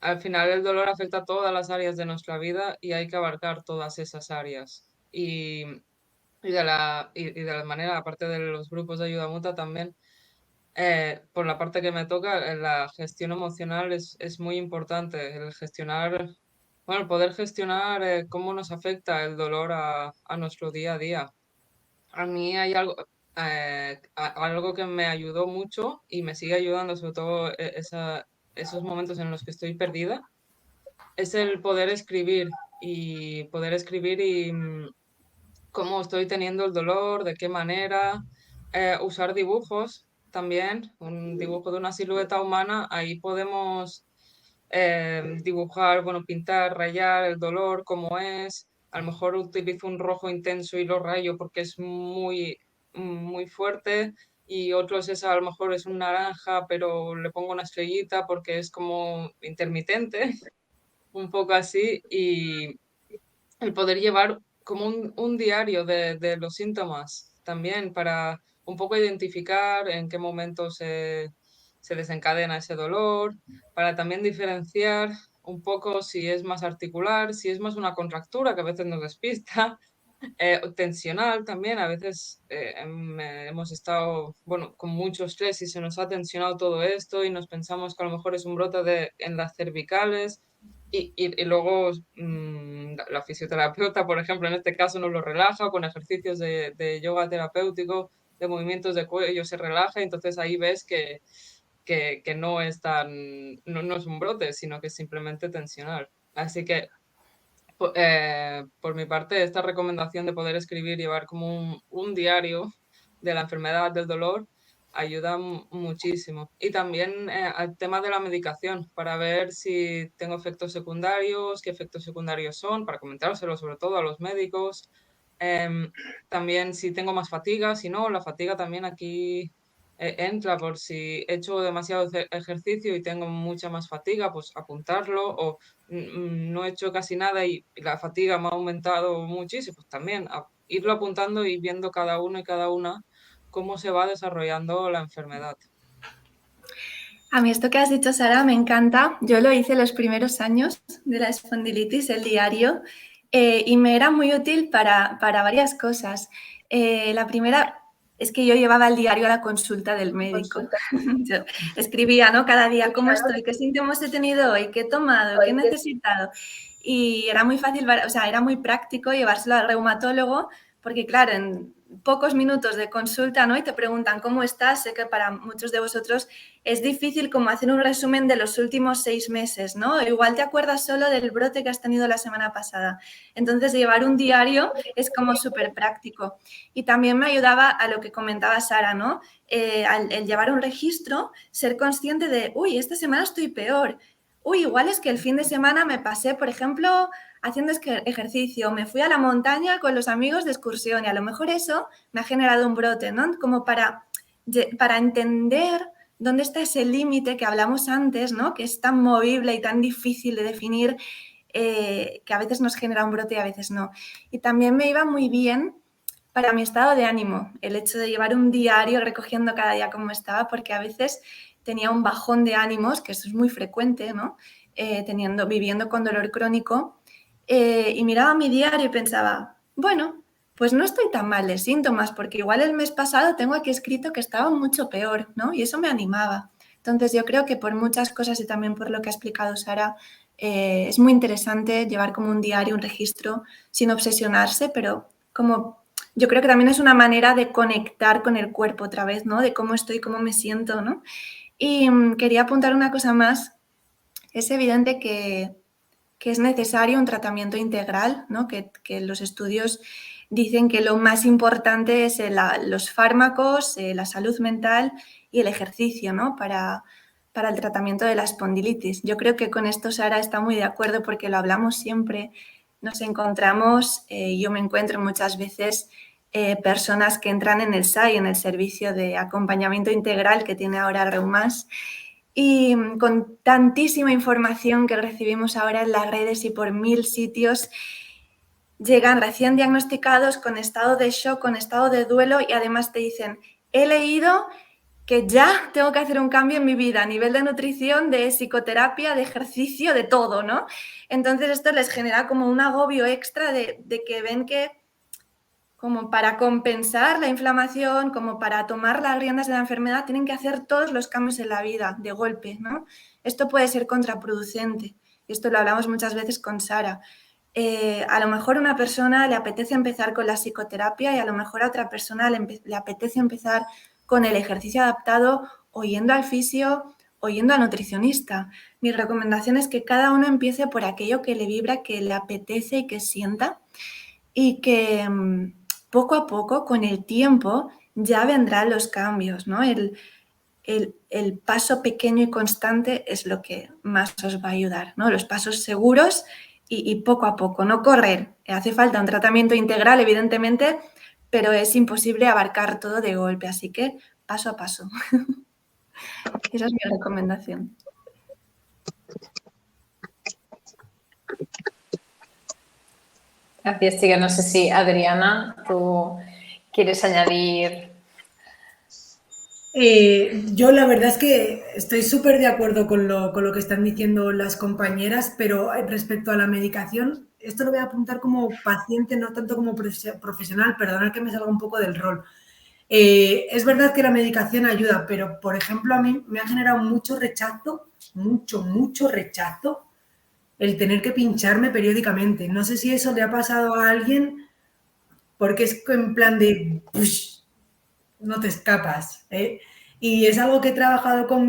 al final el dolor afecta a todas las áreas de nuestra vida y hay que abarcar todas esas áreas. Y de la manera, aparte de los grupos de ayuda mutua, también, por la parte que me toca, la gestión emocional es muy importante. El gestionar, bueno, poder gestionar cómo nos afecta el dolor a nuestro día a día. A mí hay algo que me ayudó mucho y me sigue ayudando, sobre todo esos momentos en los que estoy perdida, es el poder escribir y cómo estoy teniendo el dolor, de qué manera, usar dibujos también, un dibujo de una silueta humana, ahí podemos dibujar, bueno, pintar, rayar el dolor, cómo es. A lo mejor utilizo un rojo intenso y lo rayo porque es muy fuerte. Y otros a lo mejor es un naranja, pero le pongo una estrellita porque es como intermitente, un poco así. Y el poder llevar como un diario de los síntomas también para un poco identificar en qué momento se desencadena ese dolor, para también diferenciar un poco si es más articular, si es más una contractura que a veces nos despista, tensional también, a veces hemos estado, bueno, con mucho estrés y se nos ha tensionado todo esto y nos pensamos que a lo mejor es un brote en las cervicales y luego la fisioterapeuta, por ejemplo, en este caso nos lo relaja con ejercicios de yoga terapéutico, de movimientos de cuello, se relaja y entonces ahí ves que no es un brote, sino que es simplemente tensional. Así que Por mi parte, esta recomendación de poder escribir, llevar como un diario de la enfermedad, del dolor, ayuda muchísimo. Y también al tema de la medicación, para ver si tengo efectos secundarios, qué efectos secundarios son, para comentárselo sobre todo a los médicos. Em, También si tengo más fatiga, si no, la fatiga también aquí entra por si he hecho demasiado ejercicio y tengo mucha más fatiga, pues apuntarlo, o no he hecho casi nada y la fatiga me ha aumentado muchísimo, pues también irlo apuntando y viendo cada uno y cada una cómo se va desarrollando la enfermedad. A mí esto que has dicho, Sara, me encanta. Yo lo hice los primeros años de la espondilitis, el diario, y me era muy útil para varias cosas. La primera es que yo llevaba el diario a la consulta del médico. Yo escribía, ¿no? Cada día, ¿cómo estoy? ¿Qué síntomas he tenido hoy? ¿Qué he tomado? ¿Qué he necesitado? Y era muy fácil, o sea, era muy práctico llevárselo al reumatólogo, porque claro, en pocos minutos de consulta, ¿no? Y te preguntan cómo estás. Sé que para muchos de vosotros es difícil como hacer un resumen de los últimos 6 meses, ¿no? Igual te acuerdas solo del brote que has tenido la semana pasada. Entonces, llevar un diario es como súper práctico. Y también me ayudaba a lo que comentaba Sara, ¿no? El llevar un registro, ser consciente de, uy, esta semana estoy peor. Uy, igual es que el fin de semana me pasé, por ejemplo, haciendo ejercicio, me fui a la montaña con los amigos de excursión y a lo mejor eso me ha generado un brote, ¿no? Como para entender dónde está ese límite que hablamos antes, ¿no? Que es tan movible y tan difícil de definir, que a veces nos genera un brote y a veces no. Y también me iba muy bien para mi estado de ánimo, el hecho de llevar un diario recogiendo cada día cómo estaba, porque a veces tenía un bajón de ánimos, que eso es muy frecuente, ¿no? Viviendo con dolor crónico, y miraba mi diario y pensaba, bueno, pues no estoy tan mal de síntomas, porque igual el mes pasado tengo aquí escrito que estaba mucho peor, ¿no? Y eso me animaba. Entonces yo creo que por muchas cosas y también por lo que ha explicado Sara, es muy interesante llevar como un diario, un registro, sin obsesionarse, pero como yo creo que también es una manera de conectar con el cuerpo otra vez, ¿no? De cómo estoy, cómo me siento, ¿no? Y quería apuntar una cosa más. Es evidente que es necesario un tratamiento integral, ¿no? Que los estudios dicen que lo más importante es los fármacos, la salud mental y el ejercicio, ¿no? Para el tratamiento de la espondilitis. Yo creo que con esto Sara está muy de acuerdo porque lo hablamos siempre. Nos encontramos, yo me encuentro muchas veces personas que entran en el SAI, en el servicio de acompañamiento integral que tiene ahora Reumas, y con tantísima información que recibimos ahora en las redes y por 1000 sitios, llegan recién diagnosticados con estado de shock, con estado de duelo y además te dicen, he leído que ya tengo que hacer un cambio en mi vida a nivel de nutrición, de psicoterapia, de ejercicio, de todo, ¿no? Entonces esto les genera como un agobio extra de que ven que como para compensar la inflamación, como para tomar las riendas de la enfermedad, tienen que hacer todos los cambios en la vida de golpe, ¿no? Esto puede ser contraproducente. Esto lo hablamos muchas veces con Sara. A lo mejor a una persona le apetece empezar con la psicoterapia y a lo mejor a otra persona le apetece empezar con el ejercicio adaptado o yendo al fisio o yendo al nutricionista. Mi recomendación es que cada uno empiece por aquello que le vibra, que le apetece y que sienta, y que poco a poco, con el tiempo, ya vendrán los cambios, ¿no? El paso pequeño y constante es lo que más os va a ayudar, ¿no? Los pasos seguros y poco a poco, no correr. Hace falta un tratamiento integral, evidentemente, pero es imposible abarcar todo de golpe, así que paso a paso. Esa es mi recomendación. Gracias, chica. No sé si, Adriana, tú quieres añadir. Yo la verdad es que estoy súper de acuerdo con lo que están diciendo las compañeras, pero respecto a la medicación, esto lo voy a apuntar como paciente, no tanto como profesional, perdonad que me salga un poco del rol. Es verdad que la medicación ayuda, pero por ejemplo a mí me ha generado mucho rechazo, mucho rechazo el tener que pincharme periódicamente. No sé si eso le ha pasado a alguien porque es en plan de push, no te escapas, ¿eh? Y es algo que he trabajado con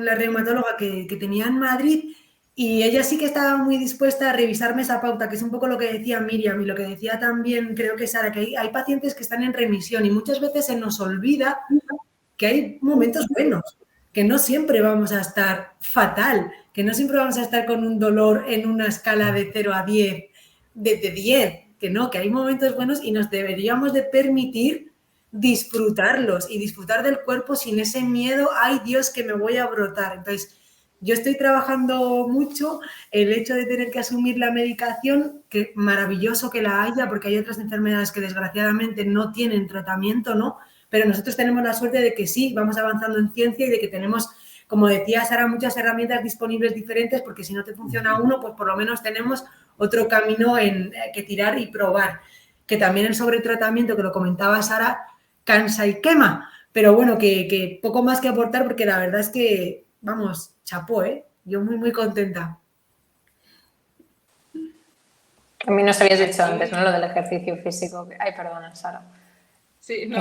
la reumatóloga que tenía en Madrid Y ella sí que estaba muy dispuesta a revisarme esa pauta, que es un poco lo que decía Miriam y lo que decía también, creo que Sara, que hay pacientes que están en remisión y muchas veces se nos olvida que hay momentos buenos, que no siempre vamos a estar fatal, que no siempre vamos a estar con un dolor en una escala de 0 a 10, de 10, que no, que hay momentos buenos y nos deberíamos de permitir disfrutarlos y disfrutar del cuerpo sin ese miedo, ay Dios, que me voy a brotar. Entonces, yo estoy trabajando mucho el hecho de tener que asumir la medicación, que maravilloso que la haya, porque hay otras enfermedades que desgraciadamente no tienen tratamiento, ¿no? Pero nosotros tenemos la suerte de que sí, vamos avanzando en ciencia y de que tenemos, como decía Sara, muchas herramientas disponibles diferentes, porque si no te funciona uno, pues por lo menos tenemos otro camino en que tirar y probar. Que también el sobretratamiento, que lo comentaba Sara, cansa y quema. Pero bueno, que poco más que aportar, porque la verdad es que, vamos, chapó, ¿eh? Yo muy, muy contenta. A mí nos habías dicho antes, ¿no? Lo del ejercicio físico. Ay, perdona, Sara. Sí, no,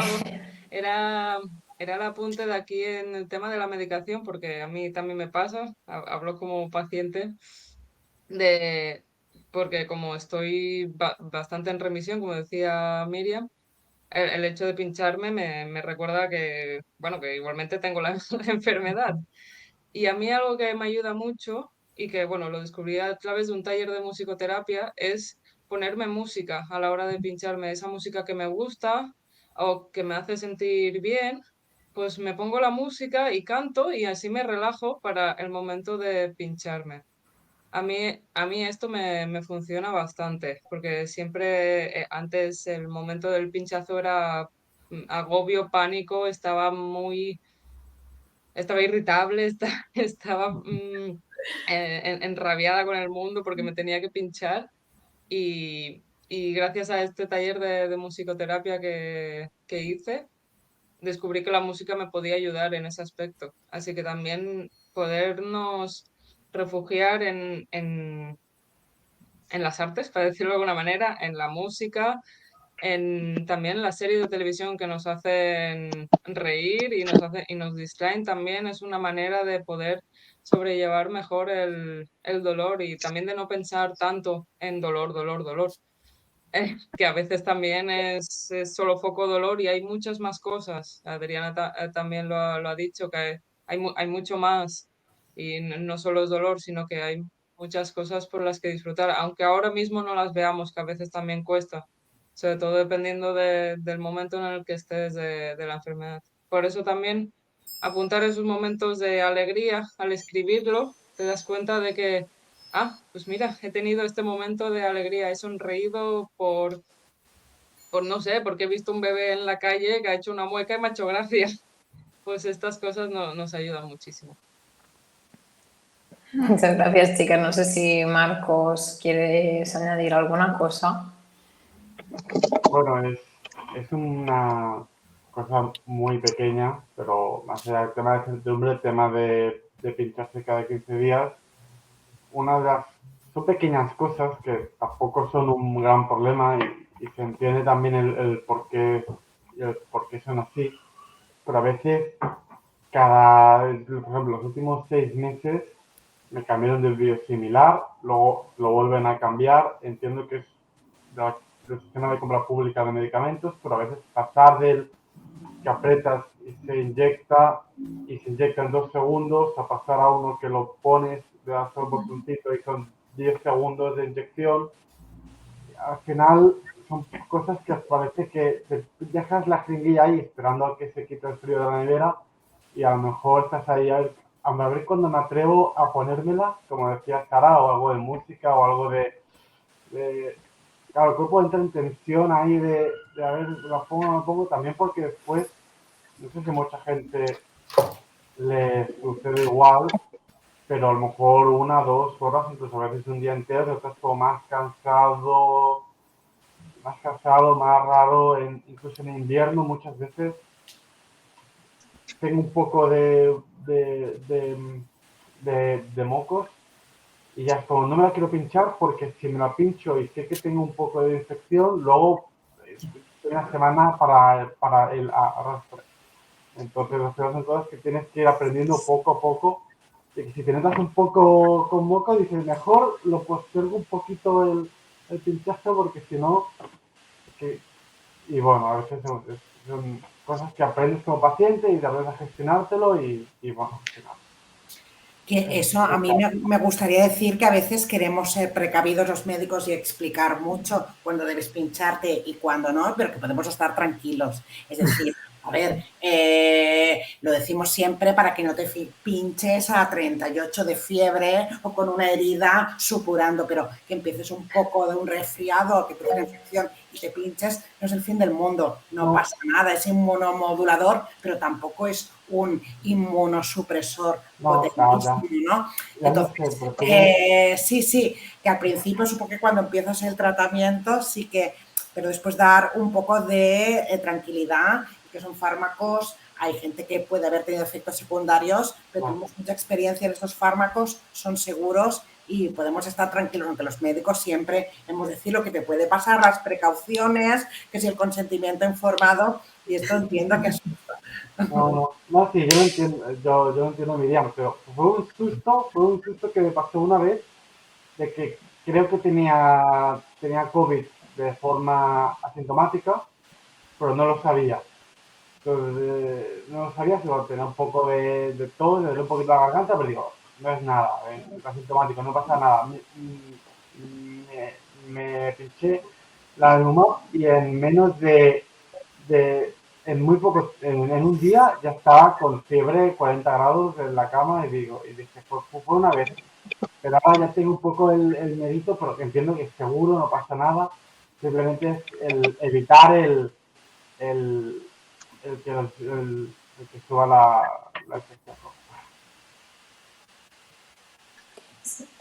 era el apunte de aquí en el tema de la medicación, porque a mí también me pasa, hablo como paciente, de, porque como estoy bastante en remisión, como decía Miriam, el hecho de pincharme me recuerda que, bueno, que igualmente tengo la, la enfermedad. Y a mí algo que me ayuda mucho y que, bueno, lo descubrí a través de un taller de musicoterapia es ponerme música a la hora de pincharme, esa música que me gusta o que me hace sentir bien, pues me pongo la música y canto y así me relajo para el momento de pincharme. A mí esto me funciona bastante, porque siempre antes el momento del pinchazo era agobio, pánico, estaba irritable, estaba enrabiada con el mundo porque me tenía que pinchar y gracias a este taller de musicoterapia que hice, descubrí que la música me podía ayudar en ese aspecto. Así que también podernos refugiar en las artes, para decirlo de alguna manera, en la música, también las series de televisión que nos hacen reír y nos distraen también es una manera de poder sobrellevar mejor el dolor y también de no pensar tanto en dolor, dolor, dolor, que a veces también es solo foco dolor y hay muchas más cosas. Adriana también lo ha dicho, que hay mucho más y no solo es dolor, sino que hay muchas cosas por las que disfrutar, aunque ahora mismo no las veamos, que a veces también cuesta, sobre todo dependiendo del momento en el que estés de la enfermedad. Por eso también apuntar esos momentos de alegría al escribirlo, te das cuenta de que, ah, pues mira, he tenido este momento de alegría, he sonreído por no sé, porque he visto un bebé en la calle que ha hecho una mueca y me ha hecho gracia. Pues estas cosas nos ayudan muchísimo. Muchas gracias, chicas. No sé si Marcos quieres añadir alguna cosa. Bueno, es una cosa muy pequeña, pero más allá del tema de certidumbre, el tema de pincharse cada 15 días, son pequeñas cosas que tampoco son un gran problema y se entiende también el por qué son así, pero a veces por ejemplo, los últimos 6 meses me cambiaron de biosimilar, luego lo vuelven a cambiar, entiendo que es del sistema de compra pública de medicamentos, pero a veces pasar del que apretas y se inyecta en 2 segundos a pasar a uno que lo pones, le das un botoncito y son 10 segundos de inyección. Al final son cosas que parece que te dejas la jeringuilla ahí esperando a que se quite el frío de la nevera y a lo mejor estás ahí a ver cuando me atrevo a ponérmela, como decía Sara, o algo de música o algo claro, el cuerpo entra en tensión ahí a ver, la pongo o no la pongo, también porque después, no sé si mucha gente le sucede igual, pero a lo mejor 1, 2 horas, incluso a veces un día entero, estás como más cansado, más raro, incluso en invierno muchas veces tengo un poco de mocos y ya es como, no me la quiero pinchar porque si me la pincho y sé que tengo un poco de infección, luego estoy una semana para el arrastre. Entonces, son cosas que tienes que ir aprendiendo poco a poco que si te notas un poco con moco, dices, mejor lo postergo un poquito el pinchazo porque si no... Y bueno, a veces son cosas que aprendes como paciente y te aprendes a gestionártelo y bueno, gestionarlo. Que eso a mí me gustaría decir que a veces queremos ser precavidos los médicos y explicar mucho cuándo debes pincharte y cuándo no, pero que podemos estar tranquilos. Es decir, a ver, lo decimos siempre para que no te pinches a 38 de fiebre o con una herida supurando, pero que empieces un poco de un resfriado, que te dé una infección y te pinches, no es el fin del mundo, no pasa nada, es inmunomodulador, pero tampoco es un inmunosupresor potentísimo, ¿no? Entonces, sí, que al principio supongo que cuando empiezas el tratamiento sí que, pero después dar un poco de tranquilidad, que son fármacos, hay gente que puede haber tenido efectos secundarios, pero tenemos mucha experiencia en estos fármacos, son seguros y podemos estar tranquilos, aunque los médicos siempre hemos de decir lo que te puede pasar, las precauciones, que si el consentimiento informado, y esto entiendo que es... No, sí, yo lo entiendo, Miriam, pero fue un susto que me pasó una vez de que creo que tenía COVID de forma asintomática, pero no lo sabía. Entonces, no lo sabía, solo tenía un poco de tos, me dolía un poquito la garganta, pero digo, no es nada, es asintomático, no pasa nada. Me pinché la Neumab y en menos en muy poco, en un día ya estaba con fiebre 40 grados en la cama y dije, fue una vez. Pero ahora ya tengo un poco el medito, pero entiendo que es seguro, no pasa nada. Simplemente es evitar el que suba la infección.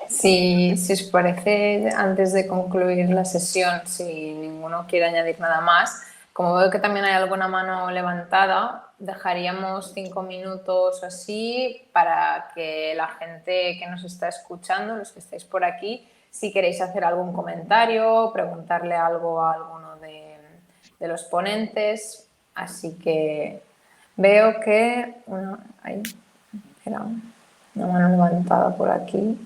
Si os parece, antes de concluir la sesión, si ninguno quiere añadir nada más, como veo que también hay alguna mano levantada, dejaríamos 5 minutos así para que la gente que nos está escuchando, los que estáis por aquí, si queréis hacer algún comentario, preguntarle algo a alguno de los ponentes. Así que veo que hay una mano levantada por aquí.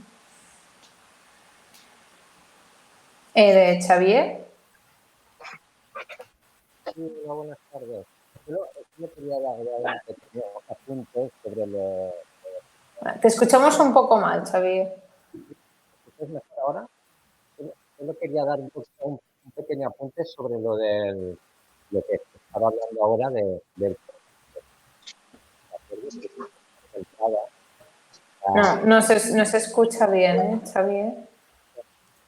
De Xavier. Sí, buenas tardes. Yo quería dar un pequeño apunte sobre lo... Te escuchamos un poco mal, Xavier. ¿Es mejor ahora? Yo quería dar un pequeño apunte sobre lo que estaba hablando ahora del... No se escucha bien, Xavier.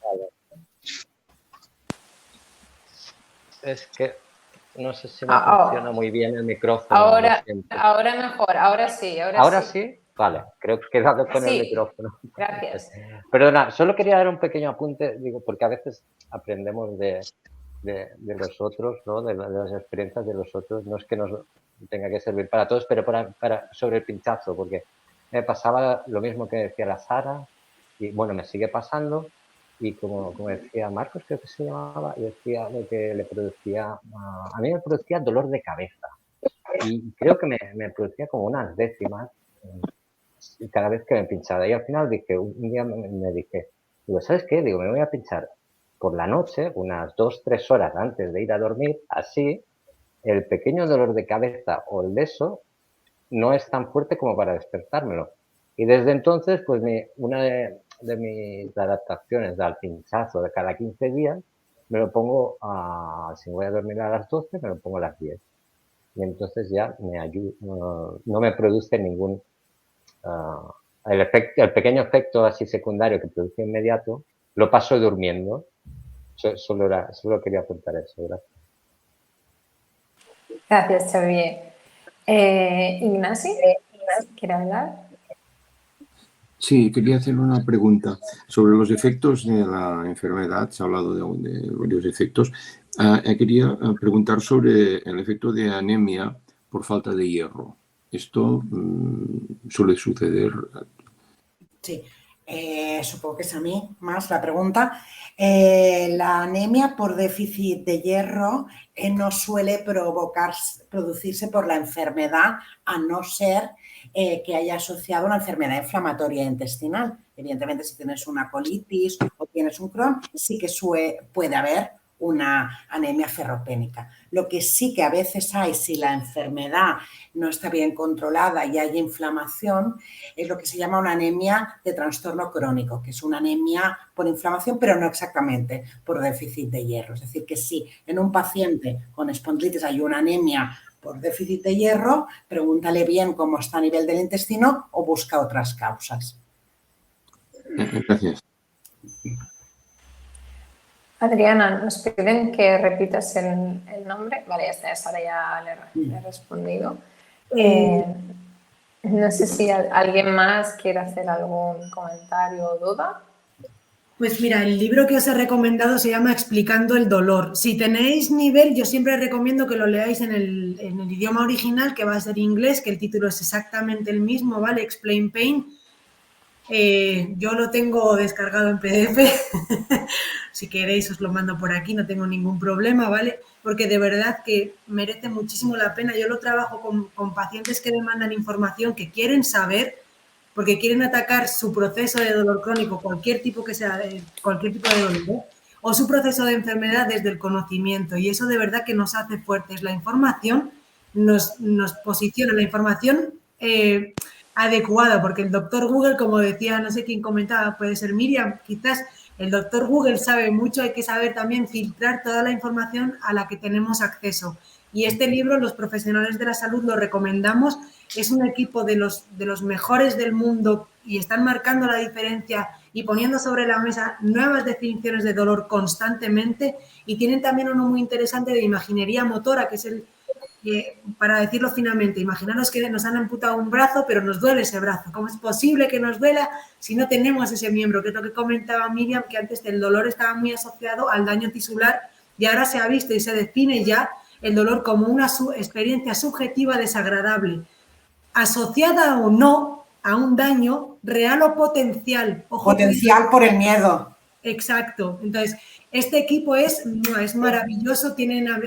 Vale. Es que no sé si me funciona muy bien el micrófono. Ahora mejor, ahora sí. ¿Ahora sí? Vale, creo que he dado con el micrófono. Gracias. Perdona, solo quería dar un pequeño apunte, digo, porque a veces aprendemos de los otros, ¿no? De las experiencias de los otros. No es que nos tenga que servir para todos, pero sobre el pinchazo, porque me pasaba lo mismo que decía la Sara, y bueno, me sigue pasando. Y como decía Marcos, creo que se llamaba, y decía lo que le producía, a mí me producía dolor de cabeza. Y creo que me producía como unas décimas cada vez que me pinchaba. Y al final un día me dije, digo, ¿sabes qué? Digo, me voy a pinchar por la noche, unas 2-3 horas antes de ir a dormir, así el pequeño dolor de cabeza o el de eso no es tan fuerte como para despertármelo. Y desde entonces, pues una de mis adaptaciones al pinchazo de cada 15 días, me lo pongo si voy a dormir a las 12, me lo pongo a las 10. Y entonces ya me ayuda, no me produce ningún... el pequeño efecto así secundario que produce inmediato, lo paso durmiendo. Solo quería apuntar eso. Gracias. Gracias, Xavier. Ignacio, ¿quiere hablar? Sí, quería hacer una pregunta sobre los efectos de la enfermedad. Se ha hablado de varios efectos. Quería preguntar sobre el efecto de anemia por falta de hierro. ¿Esto suele suceder? Sí. supongo que es a mí más la pregunta. La anemia por déficit de hierro no suele producirse por la enfermedad, a no ser que haya asociado una enfermedad inflamatoria intestinal. Evidentemente, si tienes una colitis o tienes un Crohn, sí que puede haber una anemia ferropénica. Lo que sí que a veces hay, si la enfermedad no está bien controlada y hay inflamación, es lo que se llama una anemia de trastorno crónico, que es una anemia por inflamación, pero no exactamente por déficit de hierro. Es decir, que si en un paciente con espondilitis hay una anemia por déficit de hierro, pregúntale bien cómo está a nivel del intestino o busca otras causas. Gracias. Adriana, nos piden que repitas el nombre. Vale, ya está, ahora ya le he respondido. No sé si alguien más quiere hacer algún comentario o duda. Pues mira, el libro que os he recomendado se llama Explicando el dolor. Si tenéis nivel, yo siempre recomiendo que lo leáis en el idioma original, que va a ser inglés, que el título es exactamente el mismo, ¿vale? Explain Pain. Yo lo tengo descargado en PDF. Si queréis os lo mando por aquí, no tengo ningún problema, ¿vale? Porque de verdad que merece muchísimo la pena. Yo lo trabajo con pacientes que demandan información, que quieren saber, porque quieren atacar su proceso de dolor crónico, cualquier tipo que sea, cualquier tipo de dolor, ¿eh? O su proceso de enfermedad desde el conocimiento. Y eso de verdad que nos hace fuertes. La información nos posiciona, la información adecuada, porque el doctor Google, como decía, no sé quién comentaba, puede ser Miriam, quizás el doctor Google sabe mucho, hay que saber también filtrar toda la información a la que tenemos acceso. Y este libro, los profesionales de la salud lo recomendamos, es un equipo de los mejores del mundo y están marcando la diferencia y poniendo sobre la mesa nuevas definiciones de dolor constantemente, y tienen también uno muy interesante de imaginería motora, que es para decirlo finamente, imaginaros que nos han amputado un brazo, pero nos duele ese brazo. ¿Cómo es posible que nos duela si no tenemos ese miembro? Que es lo que comentaba Miriam, que antes el dolor estaba muy asociado al daño tisular y ahora se ha visto y se define ya el dolor como una experiencia subjetiva desagradable, asociada o no a un daño real o potencial. Ojo, potencial por el miedo. Exacto. Entonces, este equipo es maravilloso,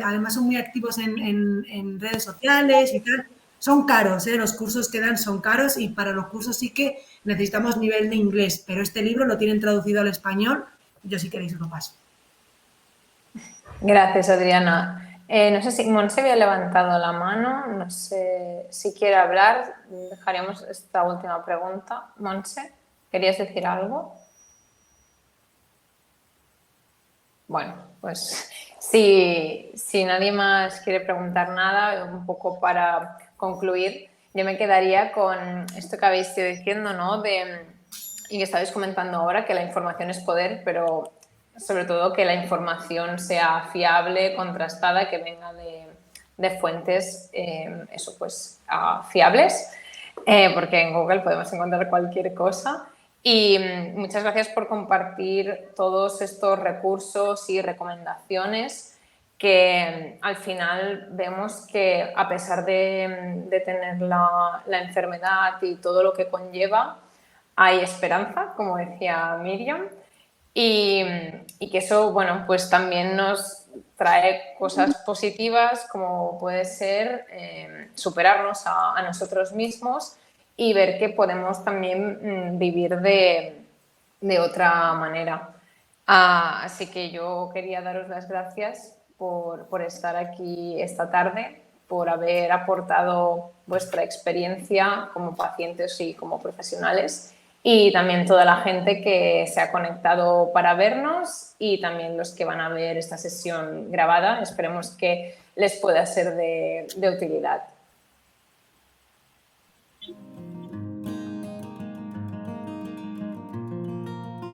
además son muy activos en redes sociales y tal. Son caros, los cursos que dan son caros, y para los cursos sí que necesitamos nivel de inglés, pero este libro lo tienen traducido al español. Yo, si queréis, os lo paso. Gracias, Adriana. No sé si Montse había levantado la mano, no sé si quiere hablar. Dejaríamos esta última pregunta. Montse, ¿querías decir algo? Bueno, pues si nadie más quiere preguntar nada, un poco para concluir, yo me quedaría con esto que habéis ido diciendo, ¿no? Y que estabais comentando ahora, que la información es poder, pero sobre todo que la información sea fiable, contrastada, que venga de fuentes, fiables, porque en Google podemos encontrar cualquier cosa. Y muchas gracias por compartir todos estos recursos y recomendaciones, que al final vemos que a pesar de tener la enfermedad y todo lo que conlleva, hay esperanza, como decía Miriam, y que eso, bueno, pues también nos trae cosas positivas, como puede ser superarnos a nosotros mismos y ver que podemos también vivir de otra manera. Así que yo quería daros las gracias por estar aquí esta tarde, por haber aportado vuestra experiencia como pacientes y como profesionales, y también toda la gente que se ha conectado para vernos, y también los que van a ver esta sesión grabada. Esperemos que les pueda ser de utilidad.